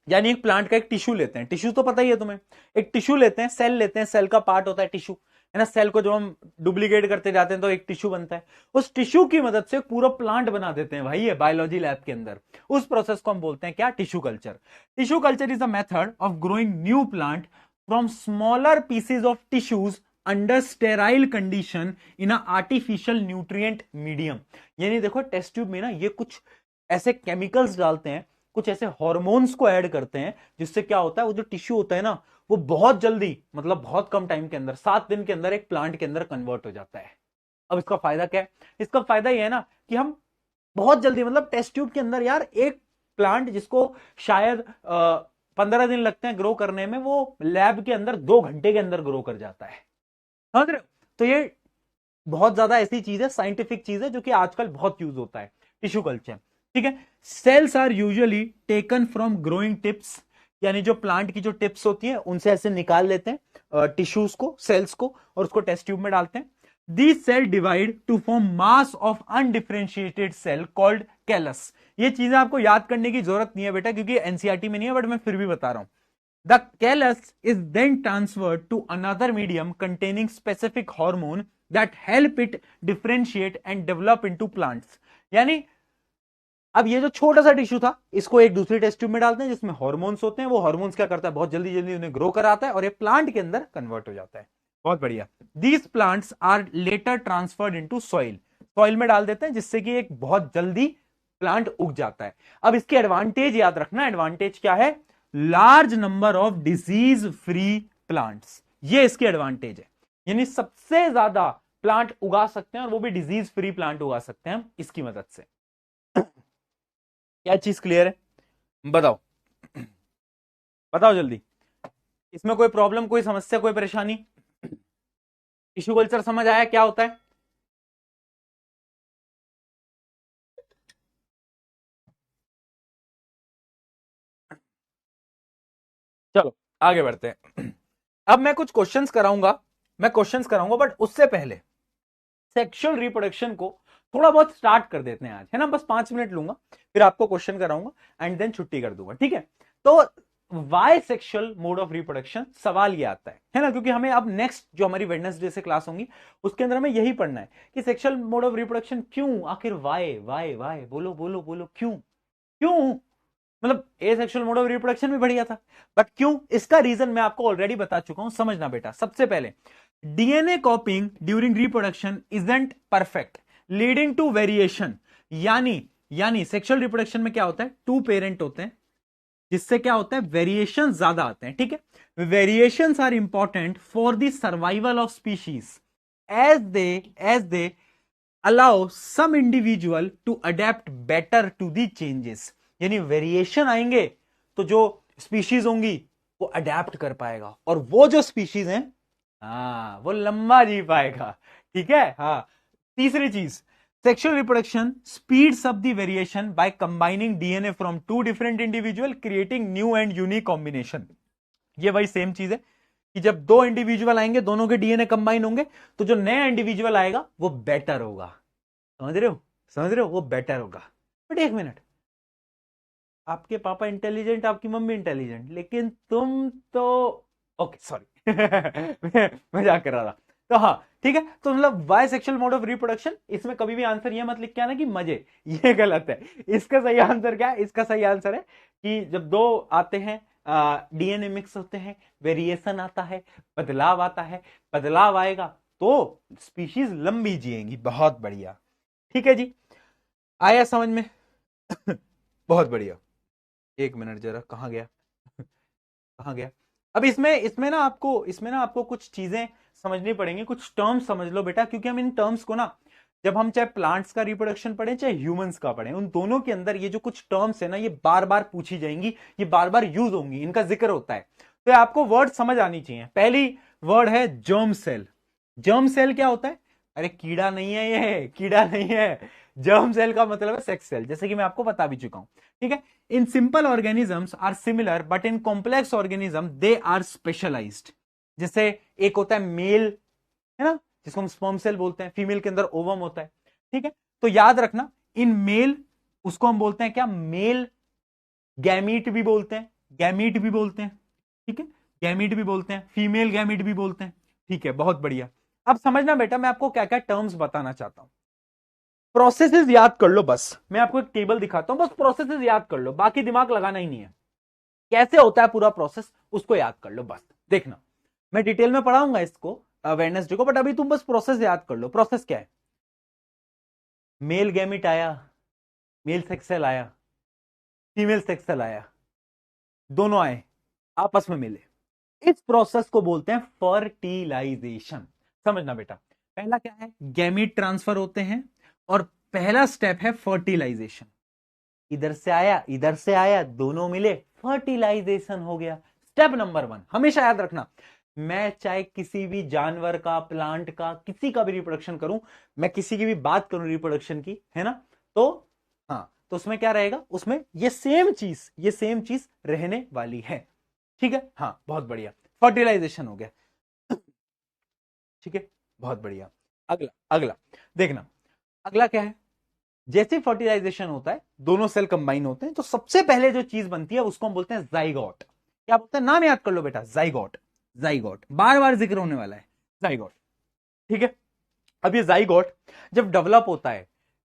यानी एक प्लांट का एक टिश्यू लेते हैं, टिश्यू तो पता ही है तुम्हें, एक टिश्यू लेते हैं, सेल लेते हैं, सेल का पार्ट होता है टिश्यू, है ना। सेल को जब हम डुप्लीकेट करते जाते हैं तो एक टिश्यू बनता है, उस टिश्यू की मदद से पूरा प्लांट बना देते हैं भाई, ये बायोलॉजी लैब के अंदर। उस प्रोसेस को हम बोलते हैं क्या, tissue culture. Tissue culture is a method of growing new plant from smaller pieces of tissues under sterile condition in a artificial nutrient medium. यानी देखो टेस्ट ट्यूब में ना ये कुछ ऐसे केमिकल्स डालते हैं, कुछ ऐसे हार्मोन्स को ऐड करते हैं, जिससे क्या होता है, वो जो टिश्यू होता है ना, वो बहुत जल्दी, मतलब बहुत कम टाइम के अंदर, 7 दिन के अंदर एक प्लांट के अंदर कन्वर्ट हो जाता है। अब इसका फायदा क्या है, इसका फायदा ये है ना कि हम बहुत जल्दी, मतलब टेस्ट ट्यूब के अंदर यार एक प्लांट जिसको शायद 15 दिन लगते हैं ग्रो करने में, वो लैब के अंदर 2 घंटे के अंदर ग्रो कर जाता है, समझ रहे हो। तो ये बहुत ज्यादा ऐसी चीज है, साइंटिफिक चीज है, जो कि आजकल बहुत यूज होता है, टिश्यू कल्चर, ठीक है। Cells are usually taken from growing tips, यानी जो प्लांट की जो टिप्स होती है उनसे ऐसे निकाल लेते हैं टिश्यूज को, सेल्स को, और उसको टेस्ट ट्यूब में डालते हैं। These cell divide to form mass of undifferentiated cell called callus. ये चीजें आपको याद करने की जरूरत नहीं है बेटा, क्योंकि एनसीईआरटी में नहीं है, बट मैं फिर भी बता रहा हूं। The callus is then transferred to another medium containing specific hormone that help it differentiate and develop into plants। यानी अब ये जो छोटा सा टिश्यू था, इसको एक दूसरी टेस्ट ट्यूब में डालते हैं जिसमें हार्मोन्स होते हैं, वो हार्मोन्स क्या करता है, बहुत जल्दी जल्दी उन्हें ग्रो कराता है और ये प्लांट के अंदर कन्वर्ट हो जाता है। बहुत बढ़िया। These plants are later transferred into soil, soil में डाल देते हैं, जिससे कि एक बहुत जल्दी प्लांट उग जाता है। अब इसके एडवांटेज याद रखना, एडवांटेज क्या है, large number of disease free plants, ये इसके एडवांटेज है, यानी सबसे ज्यादा प्लांट उगा सकते हैं, और वो भी डिजीज फ्री प्लांट उगा सकते हैं हम इसकी मदद से। क्या चीज क्लियर है, बताओ बताओ जल्दी, इसमें कोई प्रॉब्लम, कोई समस्या, कोई परेशानी। टिश्यू कल्चर समझ आया क्या होता है। चलो आगे बढ़ते हैं। अब मैं कुछ क्वेश्चंस कराऊंगा, बट उससे पहले सेक्सुअल रिप्रोडक्शन को थोड़ा बहुत स्टार्ट कर देते हैं आज, है ना। बस 5 मिनट लूंगा, फिर आपको क्वेश्चन कराऊंगा एंड देन छुट्टी कर दूंगा, ठीक है। तो why sexual mode of reproduction, सवाल ये आता है ना, क्योंकि हमें अब नेक्स्ट जो हमारी वेडनेसडे से क्लास होंगी उसके अंदर हमें यही पढ़ना है कि सेक्सुअल मोड ऑफ रिप्रोडक्शन क्यों, आखिर वाई वाई वाई, बोलो बोलो बोलो, क्यों क्यों, मतलब ए सेक्सुअल मोड ऑफ रिप्रोडक्शन भी बढ़िया था, बट क्यों, इसका रीजन मैं आपको ऑलरेडी बता चुका हूं, समझना बेटा। सबसे पहले DNA copying during reproduction isn't perfect leading to variation, यानी सेक्सुअल रिप्रोडक्शन में क्या होता है, टू पेरेंट होते हैं, जिससे क्या होता है, वेरिएशन ज्यादा आते हैं, ठीक है। Variations are important for the survival of species as they allow some individual to adapt better to the changes, यानी वेरिएशन आएंगे तो जो स्पीशीज होंगी वो अडेप्ट कर पाएगा, और वो जो स्पीशीज हैं वो लंबा जी पाएगा, ठीक है। तीसरी चीज, sexual reproduction speeds up the variation by combining DNA from two different individual creating new and unique combination. ये वही सेम चीज है कि जब दो इंडिविजुअल आएंगे, दोनों के डीएनए कंबाइन होंगे, तो जो नया इंडिविजुअल आएगा वो बेटर होगा, समझ रहे हो, वो बेटर होगा। बट एक मिनट, आपके पापा इंटेलिजेंट, आपकी मम्मी इंटेलिजेंट, लेकिन तुम तो, ओके सॉरी मजाक कर रहा था। तो ठीक है, तो मतलब by sexual mode of reproduction, इसमें कभी भी आंसर ये मत लिख के आना कि मजे, ये गलत है। इसका सही आंसर क्या है, इसका सही आंसर है कि जब दो आते हैं, डीएनए मिक्स होते हैं, वेरिएशन आता है, बदलाव आता है, बदलाव आएगा तो स्पीशीज लंबी जिएंगी। बहुत बढ़िया, ठीक है जी, आया समझ में बहुत बढ़िया। एक मिनट जरा, कहां गया। अब इसमें ना आपको कुछ चीजें समझनी पड़ेंगी, कुछ टर्म्स समझ लो बेटा, क्योंकि हम इन टर्म्स को ना, जब हम चाहे प्लांट्स का रिप्रोडक्शन पढ़ें चाहे ह्यूमंस का पढ़ें, उन दोनों के अंदर ये जो कुछ टर्म्स है ना, ये बार बार पूछी जाएंगी, ये बार बार यूज होंगी, इनका जिक्र होता है, तो आपको वर्ड समझ आनी चाहिए। पहली वर्ड है जर्म सेल। जर्म सेल क्या होता है, अरे कीड़ा नहीं है, ये कीड़ा नहीं है, जर्म सेल का मतलब है सेक्स सेल, जैसे कि मैं आपको बता भी चुका हूं, ठीक है। In simple organisms are similar but in complex organism they are specialised. जैसे एक होता है मेल, है ना, जिसको हम स्पर्म सेल बोलते हैं, फीमेल के अंदर ओवम होता है, ठीक है। तो याद रखना, इन मेल उसको हम बोलते हैं क्या, मेल गैमीट भी बोलते हैं, गैमीट भी बोलते हैं, ठीक है, गैमीट भी बोलते हैं, फीमेल गैमीट भी बोलते हैं, ठीक है, बहुत बढ़िया। अब समझना बेटा, मैं आपको क्या क्या टर्म्स बताना चाहता हूं। प्रोसेसेस याद कर लो, बस मैं आपको एक टेबल दिखाता हूं, बस प्रोसेसेस याद कर लो, बाकी दिमाग लगाना ही नहीं है, कैसे होता है पूरा प्रोसेस उसको याद कर लो, बस देखना, मैं डिटेल में पढ़ाऊंगा इसको वेडनेसडे को, बट अभी तुम बस प्रोसेस याद कर लो। प्रोसेस क्या है, मेल गैमिट आया, मेल सेक्स सेल आया, फीमेल सेक्स सेल आया, दोनों आए, आपस में मिले, इस प्रोसेस को बोलते हैं फर्टिलाइजेशन। समझना बेटा, पहला क्या है, गैमीट ट्रांसफर होते हैं, और पहला स्टेप है फर्टिलाइजेशन। इधर से आया, दोनों मिले, फर्टिलाइजेशन हो गया। स्टेप नंबर 1 हमेशा याद रखना, मैं चाहे किसी भी जानवर का, प्लांट का, किसी का भी रिप्रोडक्शन करूं, मैं किसी की भी बात करूं रिप्रोडक्शन की, है ना, तो तो उसमें क्या रहेगा, उसमें ये सेम चीज रहने वाली है, ठीक है। बहुत बढ़िया, फर्टिलाइजेशन हो गया, ठीक है, बहुत बढ़िया। अगला देखना, अगला क्या है, जैसे फर्टिलाइजेशन होता है, दोनों सेल कंबाइन होते हैं, तो सबसे पहले जो चीज बनती है उसको हम बोलते हैं जाइगोट। क्या बोलते हैं, नाम याद कर लो बेटा, जाइगोट, जाइगोट बार बार जिक्र होने वाला है, जाइगोट, ठीक है। अब ये जाइगोट जब डेवलप होता है,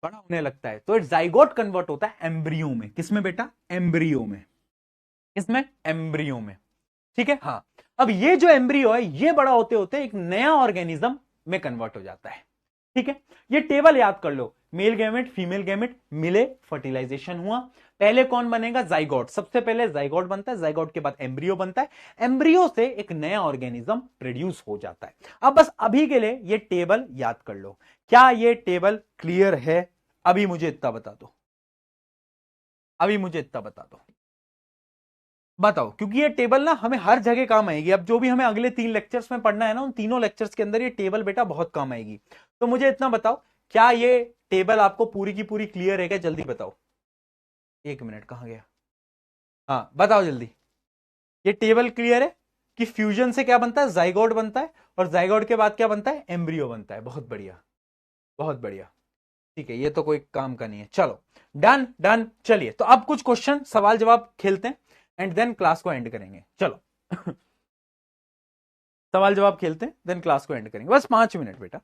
बड़ा होने लगता है, तो इट जाइगोट कन्वर्ट होता है एम्ब्रियो में। किसमें बेटा, एम्ब्रियो में, इसमें एम्ब्रियो में, ठीक है। अब ये जो एम्ब्रियो है, ये बड़ा होते होते एक नया ऑर्गेनिज्म में कन्वर्ट हो जाता है, ठीक है। ये टेबल याद कर लो, मेल गैमेट फीमेल गैमेट मिले, फर्टिलाइजेशन हुआ, पहले कौन बनेगा, जाइगोट, सबसे पहले जाइगोट बनता है, जाइगोट के बाद एम्ब्रियो बनता है, एम्ब्रियो से एक नया ऑर्गेनिज्म प्रोड्यूस हो जाता है। अब बस अभी के लिए ये टेबल याद कर लो। क्या ये टेबल क्लियर है, अभी मुझे इतना बता दो, बताओ, क्योंकि ये टेबल ना हमें हर जगह काम आएगी। अब जो भी हमें अगले 3 लेक्चर्स में पढ़ना है ना, उन तीनों लेक्चर्स के अंदर ये टेबल बेटा बहुत काम आएगी। तो मुझे इतना बताओ, क्या ये टेबल आपको पूरी की पूरी क्लियर है क्या, जल्दी बताओ। एक मिनट, कहां गया, बताओ जल्दी। ये टेबल क्लियर है कि फ्यूजन से क्या बनता है, जाइगोट बनता है, और जाइगोट के बाद क्या बनता है, एम्ब्रियो बनता है। बहुत बढ़िया, बहुत बढ़िया, ठीक है, ये तो कोई काम का नहीं है। चलो डन डन, चलिए तो अब कुछ क्वेश्चन सवाल जवाब खेलते हैं, एंड देन क्लास को एंड करेंगे। चलो सवाल जवाब खेलते हैं, देन क्लास को एंड करेंगे। बस 5 मिनट बेटा,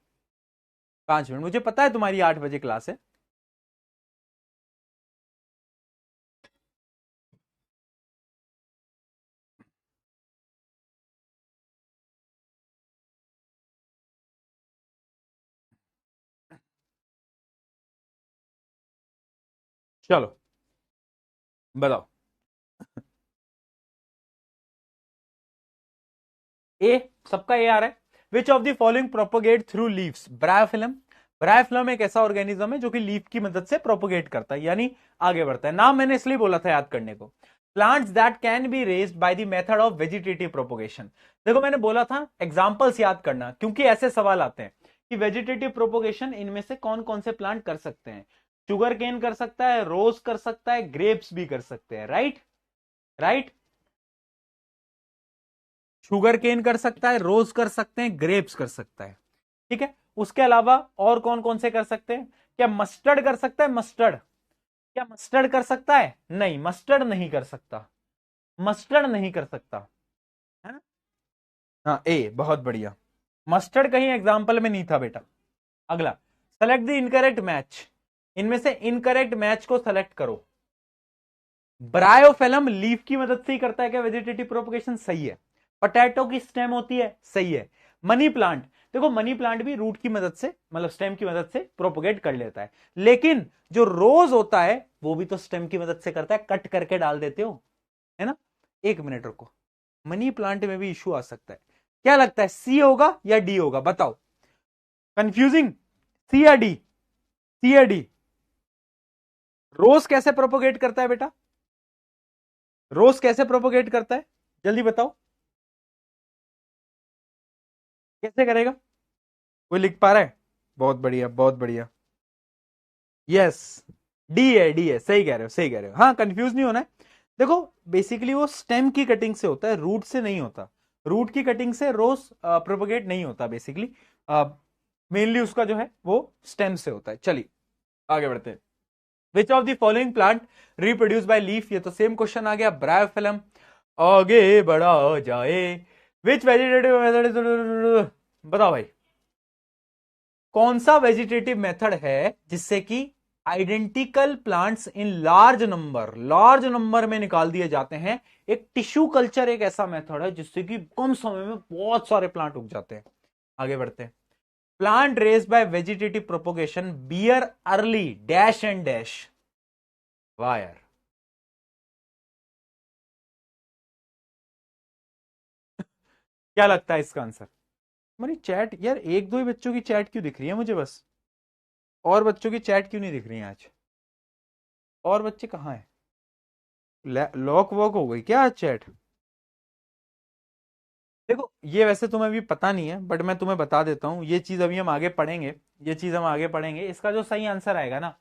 5 मिनट। मुझे पता है तुम्हारी 8 बजे क्लास है। चलो बताओ। ए, सबका ए आ रहा है। Which of the following propagate through leaves? Bryophyllum. Bryophyllum एक ऐसा ऑर्गेनिज्म है जो कि लीफ की मदद से प्रोपोगेट करता है, यानी आगे बढ़ता है। नाम मैंने इसलिए बोला था याद करने को। Plants that can be raised by the method of vegetative propagation. देखो मैंने बोला था एग्जांपल्स याद करना, क्योंकि ऐसे सवाल आते हैं कि वेजिटेटिव प्रोपोगेशन इनमें से कौन कौन से प्लांट कर सकते हैं। शुगर केन कर सकता है, रोज कर सकता है, ग्रेप्स भी कर सकते हैं। राइट राइट, शुगर केन कर सकता है, रोज कर सकते हैं, ग्रेप्स कर सकता है। ठीक है, उसके अलावा और कौन कौन से कर सकते हैं? क्या मस्टर्ड कर सकता है? मस्टर्ड, क्या मस्टर्ड कर सकता है? नहीं, मस्टर्ड नहीं कर सकता, मस्टर्ड नहीं कर सकता, है ना। हाँ ए, बहुत बढ़िया। मस्टर्ड कहीं एग्जाम्पल में नहीं था बेटा। अगला, सेलेक्ट द इनकरेक्ट मैच। इनमें से इनकरेक्ट मैच को सेलेक्ट करो। ब्रायोफिलम लीफ की मदद से ही करता है क्या वेजिटेटिव प्रोपगेशन? सही है। पोटैटो की स्टेम होती है, सही है। मनी प्लांट, देखो मनी प्लांट भी रूट की मदद से, मतलब स्टेम की मदद से प्रोपोगेट कर लेता है, लेकिन जो रोज होता है वो भी तो स्टेम की मदद से करता है, कट करके डाल देते हो, है ना। 1 मिनट रुको, मनी प्लांट में भी इशू आ सकता है। क्या लगता है, सी होगा या डी होगा? बताओ, कंफ्यूजिंग। सी या डी? सी या डी? रोज कैसे प्रोपोगेट करता है बेटा? रोज कैसे प्रोपोगेट करता है, जल्दी बताओ, कैसे करेगा? कोई लिख पा रहा है? बहुत बढ़िया, बहुत बढ़िया। यस, डी है, डी है, सही कह रहे हो, सही कह रहे हो। हाँ, कंफ्यूज नहीं होना है। देखो बेसिकली वो स्टेम की कटिंग से होता है, रूट से नहीं होता। रूट की कटिंग से रोज प्रोपोगेट नहीं होता बेसिकली, मेनली उसका जो है वो स्टेम से होता है। चलिए आगे बढ़ते हैं। Which of the following plant reproduce by leaf? ये तो सेम क्वेश्चन आ गया, ब्रायोफिलम। आगे बढ़ा जाए। विच वेजिटेटिव मेथड, बताओ भाई, कौन सा वेजिटेटिव मेथड है जिससे कि identical plants in large number में निकाल दिए जाते हैं? एक टिश्यू कल्चर एक ऐसा मेथड है जिससे कि कम समय में बहुत सारे प्लांट उग जाते हैं। आगे बढ़ते हैं। Plant raised by vegetative propagation bear early dash and dash. वाह यार, क्या लगता है इसका आंसर? हमारी चैट यार, एक दो ही बच्चों की चैट क्यों दिख रही है मुझे बस, और बच्चों की चैट क्यों नहीं दिख रही है आज? और बच्चे कहाँ हैं? लॉक वॉक हो गई क्या आज चैट? देखो ये वैसे तुम्हें अभी पता नहीं है, बट मैं तुम्हें बता देता हूँ, ये चीज अभी हम आगे पढ़ेंगे। ये चीज हम आगे पढ़ेंगे। इसका जो सही आंसर आएगा ना,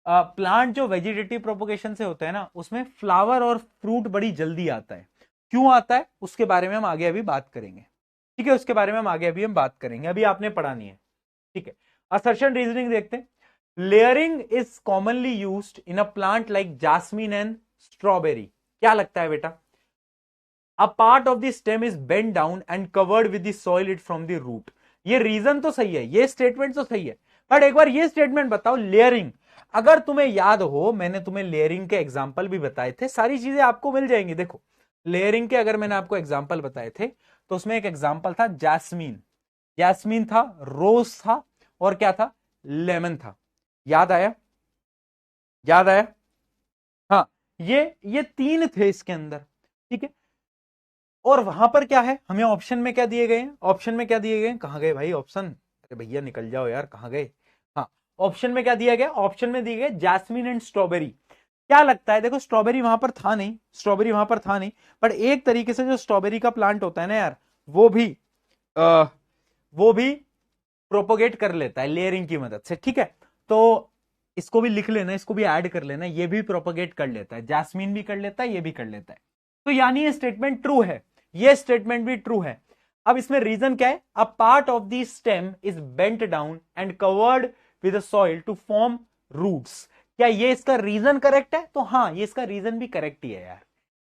प्लांट जो वेजिटेटिव प्रोपोगेशन से होता है ना, उसमें फ्लावर और फ्रूट बड़ी जल्दी आता है। क्यों आता है उसके बारे में हम आगे अभी बात करेंगे। ठीक है, उसके बारे में हम आगे अभी हम बात करेंगे, अभी आपने पढ़ा नहीं है। ठीक है, असर्शन रीजनिंग देखते हैं। Layering is commonly used in a plant like jasmine and strawberry. क्या लगता है बेटा? A part of the stem is bent down and covered with the soil it from the root। ये रीजन तो सही है, ये स्टेटमेंट तो सही है, बट एक बार ये स्टेटमेंट बताओ, लेयरिंग। अगर तुम्हें याद हो, मैंने तुम्हें लेयरिंग के एग्जाम्पल भी बताए थे, सारी चीजें आपको मिल जाएंगी। देखो लेयरिंग के अगर मैंने आपको एग्जाम्पल बताए थे, तो उसमें एक एग्जाम्पल था जैस्मीन, जैस्मीन था, रोज था, और क्या था? लेमन था। याद आया? याद आया? हाँ, ये तीन थे इसके अंदर। ठीक है, और वहां पर क्या है, हमें ऑप्शन में क्या दिए गए हैं? ऑप्शन में क्या दिए गए हैं? कहां गए भाई ऑप्शन? अरे भैया निकल जाओ यार, कहां गए? हाँ, ऑप्शन में क्या दिया गया? ऑप्शन में दिए गए जैस्मिन एंड स्ट्रॉबेरी। क्या लगता है, देखो स्ट्रॉबेरी वहां पर था नहीं, स्ट्रॉबेरी वहां पर था नहीं, पर एक तरीके से जो स्ट्रॉबेरी का प्लांट होता है ना यार, वो भी आ, वो भी प्रोपोगेट कर लेता है लेयरिंग की मदद से। ठीक है, तो इसको भी लिख लेना, इसको भी ऐड कर लेना, ये भी प्रोपोगेट कर लेता है, जैस्मिन भी कर लेता है, ये भी कर लेता है। तो यानी ये स्टेटमेंट ट्रू है, ये स्टेटमेंट भी ट्रू है। अब इसमें रीजन क्या है? A part of the stem is bent down and covered with soil to form roots. क्या ये इसका रीजन करेक्ट है? तो हाँ, ये इसका रीजन भी करेक्ट ही है यार,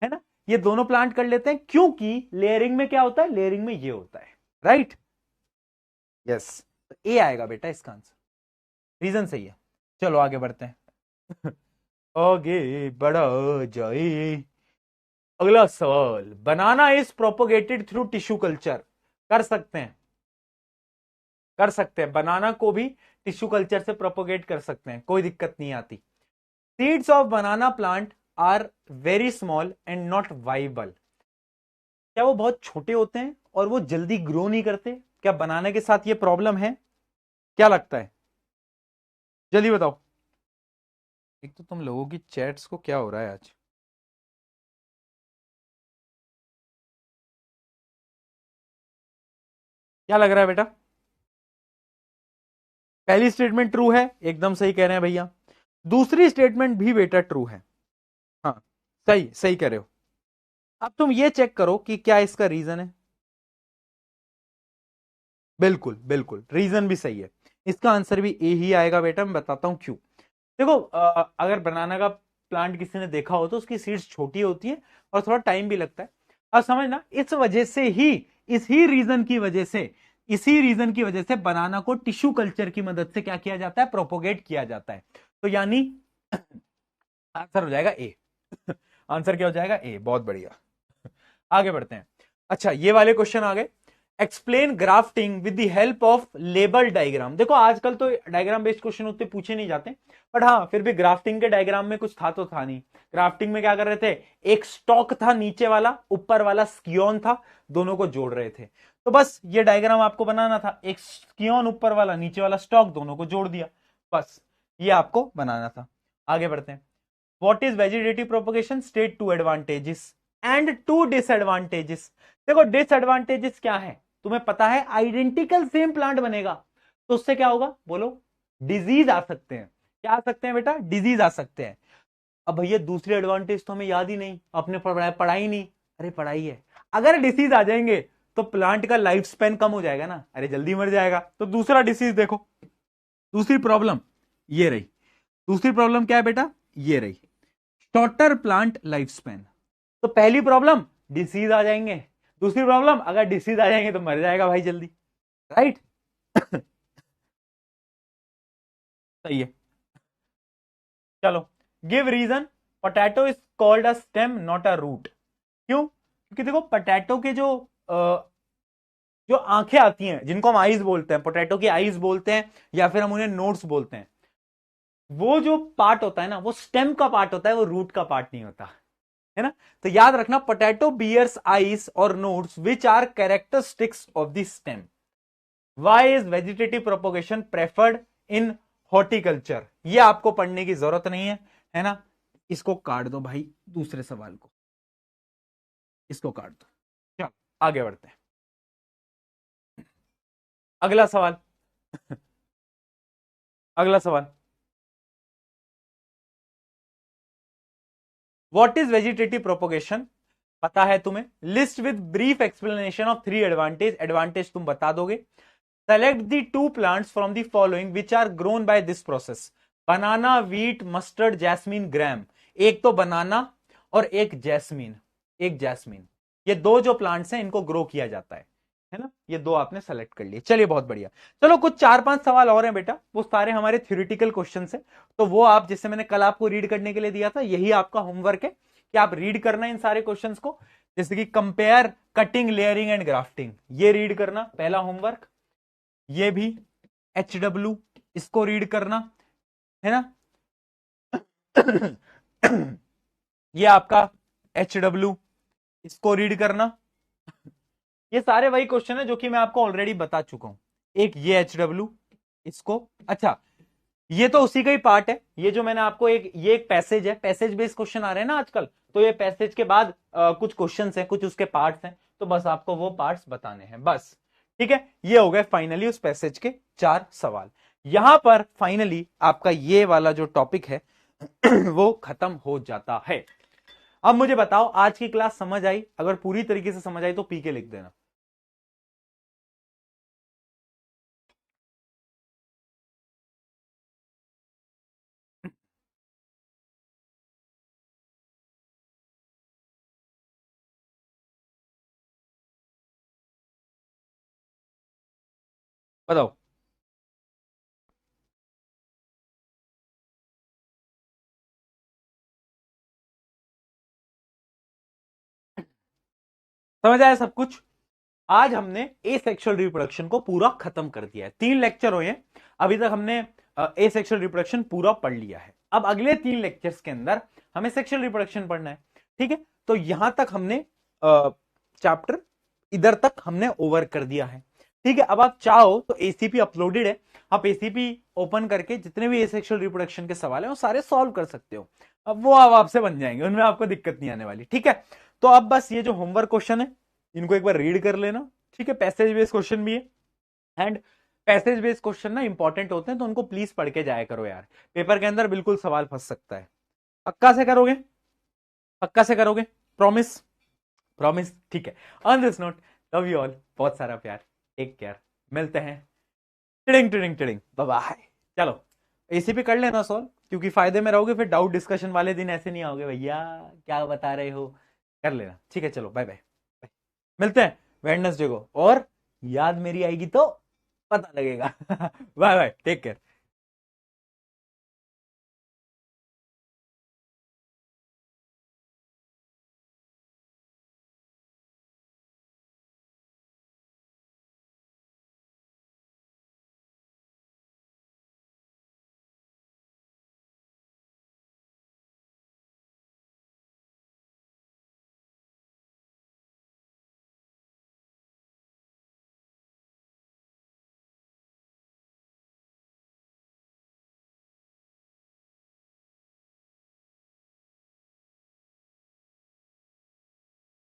है ना। ये दोनों प्लांट कर लेते हैं, क्योंकि लेयरिंग में क्या होता है, लेयरिंग में ये होता है, राइट। यस, ए आएगा बेटा इसका आंसर, रीजन सही है। चलो आगे बढ़ते हैं। आगे बढ़ा जाए। अगला सवाल, banana is propagated through tissue culture. कर सकते हैं, कर सकते हैं, बनाना को भी टिश्यू कल्चर से प्रोपोगेट कर सकते हैं, कोई दिक्कत नहीं आती। Seeds of banana plant are very small and not viable. क्या वो बहुत छोटे होते हैं और वो जल्दी ग्रो नहीं करते? क्या बनाना के साथ ये प्रॉब्लम है? क्या लगता है, जल्दी बताओ। एक तो तुम लोगों की चैट्स को क्या हो रहा है आज। क्या लग रहा है बेटा? पहली स्टेटमेंट ट्रू है, एकदम सही कह रहे हैं भैया। दूसरी स्टेटमेंट भी बेटा ट्रू है। हाँ, सही सही कह रहे हो। अब तुम ये चेक करो कि क्या इसका रीजन है। बिल्कुल बिल्कुल, रीजन भी सही है। इसका आंसर भी ए ही आएगा बेटा, मैं बताता हूं क्यों। देखो, अगर बनाना का प्लांट किसी ने देखा हो तो उसकी सीड्स छोटी होती है और थोड़ा टाइम भी लगता है। अब समझना, इस वजह से ही, इसी रीजन की वजह से, इसी रीजन की वजह से बनाना को टिश्यू कल्चर की मदद से क्या किया जाता है, प्रोपोगेट किया जाता है। तो यानी आंसर हो जाएगा ए। आंसर क्या हो जाएगा, ए। बहुत बढ़िया, आगे बढ़ते हैं। अच्छा, ये वाले क्वेश्चन आ गए। Explain grafting with the help of label diagram. देखो आजकल तो डायग्राम बेस्ड क्वेश्चन उतने पूछे नहीं जाते, बट हाँ फिर भी ग्राफ्टिंग के डायग्राम में कुछ था तो था नहीं। ग्राफ्टिंग में क्या कर रहे थे, एक स्टॉक था नीचे वाला, ऊपर वाला स्कियोन था, दोनों को जोड़ रहे थे। तो बस ये डायग्राम आपको बनाना था, एक स्कियोन ऊपर वाला, नीचे वाला स्टॉक, दोनों को जोड़ दिया, बस ये आपको बनाना था। आगे बढ़ते हैं। What is vegetative propagation? State two advantages and two disadvantages. देखो डिसएडवांटेजेस क्या है, तुम्हें पता है, आइडेंटिकल सेम प्लांट बनेगा तो उससे क्या होगा, बोलो, डिजीज आ सकते हैं। क्या आ सकते हैं बेटा, डिजीज आ सकते हैं। अब भैया दूसरी एडवांटेज तो हमें याद ही नहीं, अपने पढ़ाई नहीं। अरे पढ़ाई है, अगर डिसीज आ जाएंगे तो प्लांट का लाइफ स्पेन कम हो जाएगा ना, अरे जल्दी मर जाएगा। तो दूसरा डिसीज देखो, दूसरी प्रॉब्लम ये रही। दूसरी प्रॉब्लम क्या है बेटा, ये रही, शॉर्टर प्लांट लाइफ स्पेन। तो पहली प्रॉब्लम, डिसीज आ जाएंगे। दूसरी प्रॉब्लम, अगर डिसीज आ जाएंगे तो मर जाएगा भाई जल्दी, राइट। सही है। चलो, give reason potato is called a stem not a root. क्यों? क्योंकि देखो पोटैटो के जो आंखें आती हैं, जिनको हम आईज बोलते हैं, पोटैटो की आईज बोलते हैं, या फिर हम उन्हें नोट्स बोलते हैं, वो जो पार्ट होता है ना, वो स्टेम का पार्ट होता है, वो रूट का पार्ट नहीं होता है ना। तो याद रखना, पोटैटो बियर्स आईज और nodes which are characteristics of the stem. Why is vegetative propagation preferred in horticulture? ये आपको पढ़ने की जरूरत नहीं है ना। इसको काट दो भाई, दूसरे सवाल को, इसको काट दो। चलो आगे बढ़ते हैं। अगला सवाल। अगला सवाल, व्हाट इज वेजिटेटिव प्रोपोगेशन? पता है तुम्हें। List with brief explanation of three advantage. Advantage तुम बता दोगे। Select the two plants from the following which are grown by this process. Banana, wheat, mustard, jasmine, gram. एक तो बनाना और एक जैस्मीन, एक जैस्मीन, ये दो जो प्लांट्स हैं इनको ग्रो किया जाता है ना। ये दो आपने सेलेक्ट कर लिए, चलिए बहुत बढ़िया। चलो कुछ चार पांच सवाल और हैं बेटा, वो सारे हमारे थ्योरेटिकल क्वेश्चन है, तो वो आप, जैसे मैंने कल आपको रीड करने के लिए दिया था, यही आपका होमवर्क है कि आप रीड करना इन सारे क्वेश्चंस को। जैसे कि compare cutting, layering and grafting, ये रीड करना पहला होमवर्क। ये भी HW, इसको रीड करना है ना। ये आपका HW, इसको रीड करना। ये सारे वही क्वेश्चन है जो कि मैं आपको ऑलरेडी बता चुका हूं। एक ये HW, इसको, अच्छा, ये तो उसी का ही पार्ट है। ये जो मैंने आपको ये एक पैसेज है, पैसेज बेस्ड क्वेश्चन आ रहे हैं ना आजकल, तो ये पैसेज के बाद कुछ क्वेश्चंस हैं, कुछ उसके पार्ट्स हैं, तो बस आपको वो पार्ट्स बताने हैं बस। ठीक है, ये हो गए फाइनली उस पैसेज के चार सवाल। यहां पर फाइनली आपका ये वाला जो टॉपिक है वो खत्म हो जाता है। अब मुझे बताओ, आज की क्लास समझ आई? अगर पूरी तरीके से समझ आई तो पी के लिख देना। बताओ। समझ आया सब कुछ। आज हमने ए सेक्सुअल रिप्रोडक्शन को पूरा खत्म कर दिया है। 3 लेक्चर हुए हैं अभी तक, हमने ए सेक्सुअल रिप्रोडक्शन पूरा पढ़ लिया है। अब अगले 3 लेक्चर्स के अंदर हमें सेक्सुअल रिप्रोडक्शन पढ़ना है। ठीक है, तो यहां तक हमने चैप्टर इधर तक हमने ओवर कर दिया है। ठीक है, अब आप चाहो तो एसीपी अपलोडेड है, आप एसीपी ओपन करके जितने भी एसेक्सुअल रिप्रोडक्शन के सवाल है वो सारे सॉल्व कर सकते हो। अब वो अब आपसे बन जाएंगे, उनमें आपको दिक्कत नहीं आने वाली। ठीक है, तो अब बस ये जो होमवर्क क्वेश्चन है इनको एक बार रीड कर लेना। ठीक है, पैसेज बेस्ड क्वेश्चन भी है, एंड पैसेज बेस्ड क्वेश्चन ना इंपॉर्टेंट होते हैं, तो उनको प्लीज पढ़ के जाया करो यार, पेपर के अंदर बिल्कुल सवाल फंस सकता है। पक्का से करोगे? पक्का से करोगे? प्रॉमिस? प्रॉमिस? ठीक है। On this note, love you all, बहुत सारा प्यार, टेक केयर, मिलते हैं। टिडिंग टिडिंग टिडिंग, बाय बाय। चलो, एसीपी कर लेना सॉल्व, क्योंकि फायदे में रहोगे, फिर डाउट डिस्कशन वाले दिन ऐसे नहीं आओगे भैया क्या बता रहे हो। कर लेना, ठीक है, चलो बाय बाय। मिलते हैं वेडनेसडे को, और याद मेरी आएगी तो पता लगेगा। Bye bye, take care.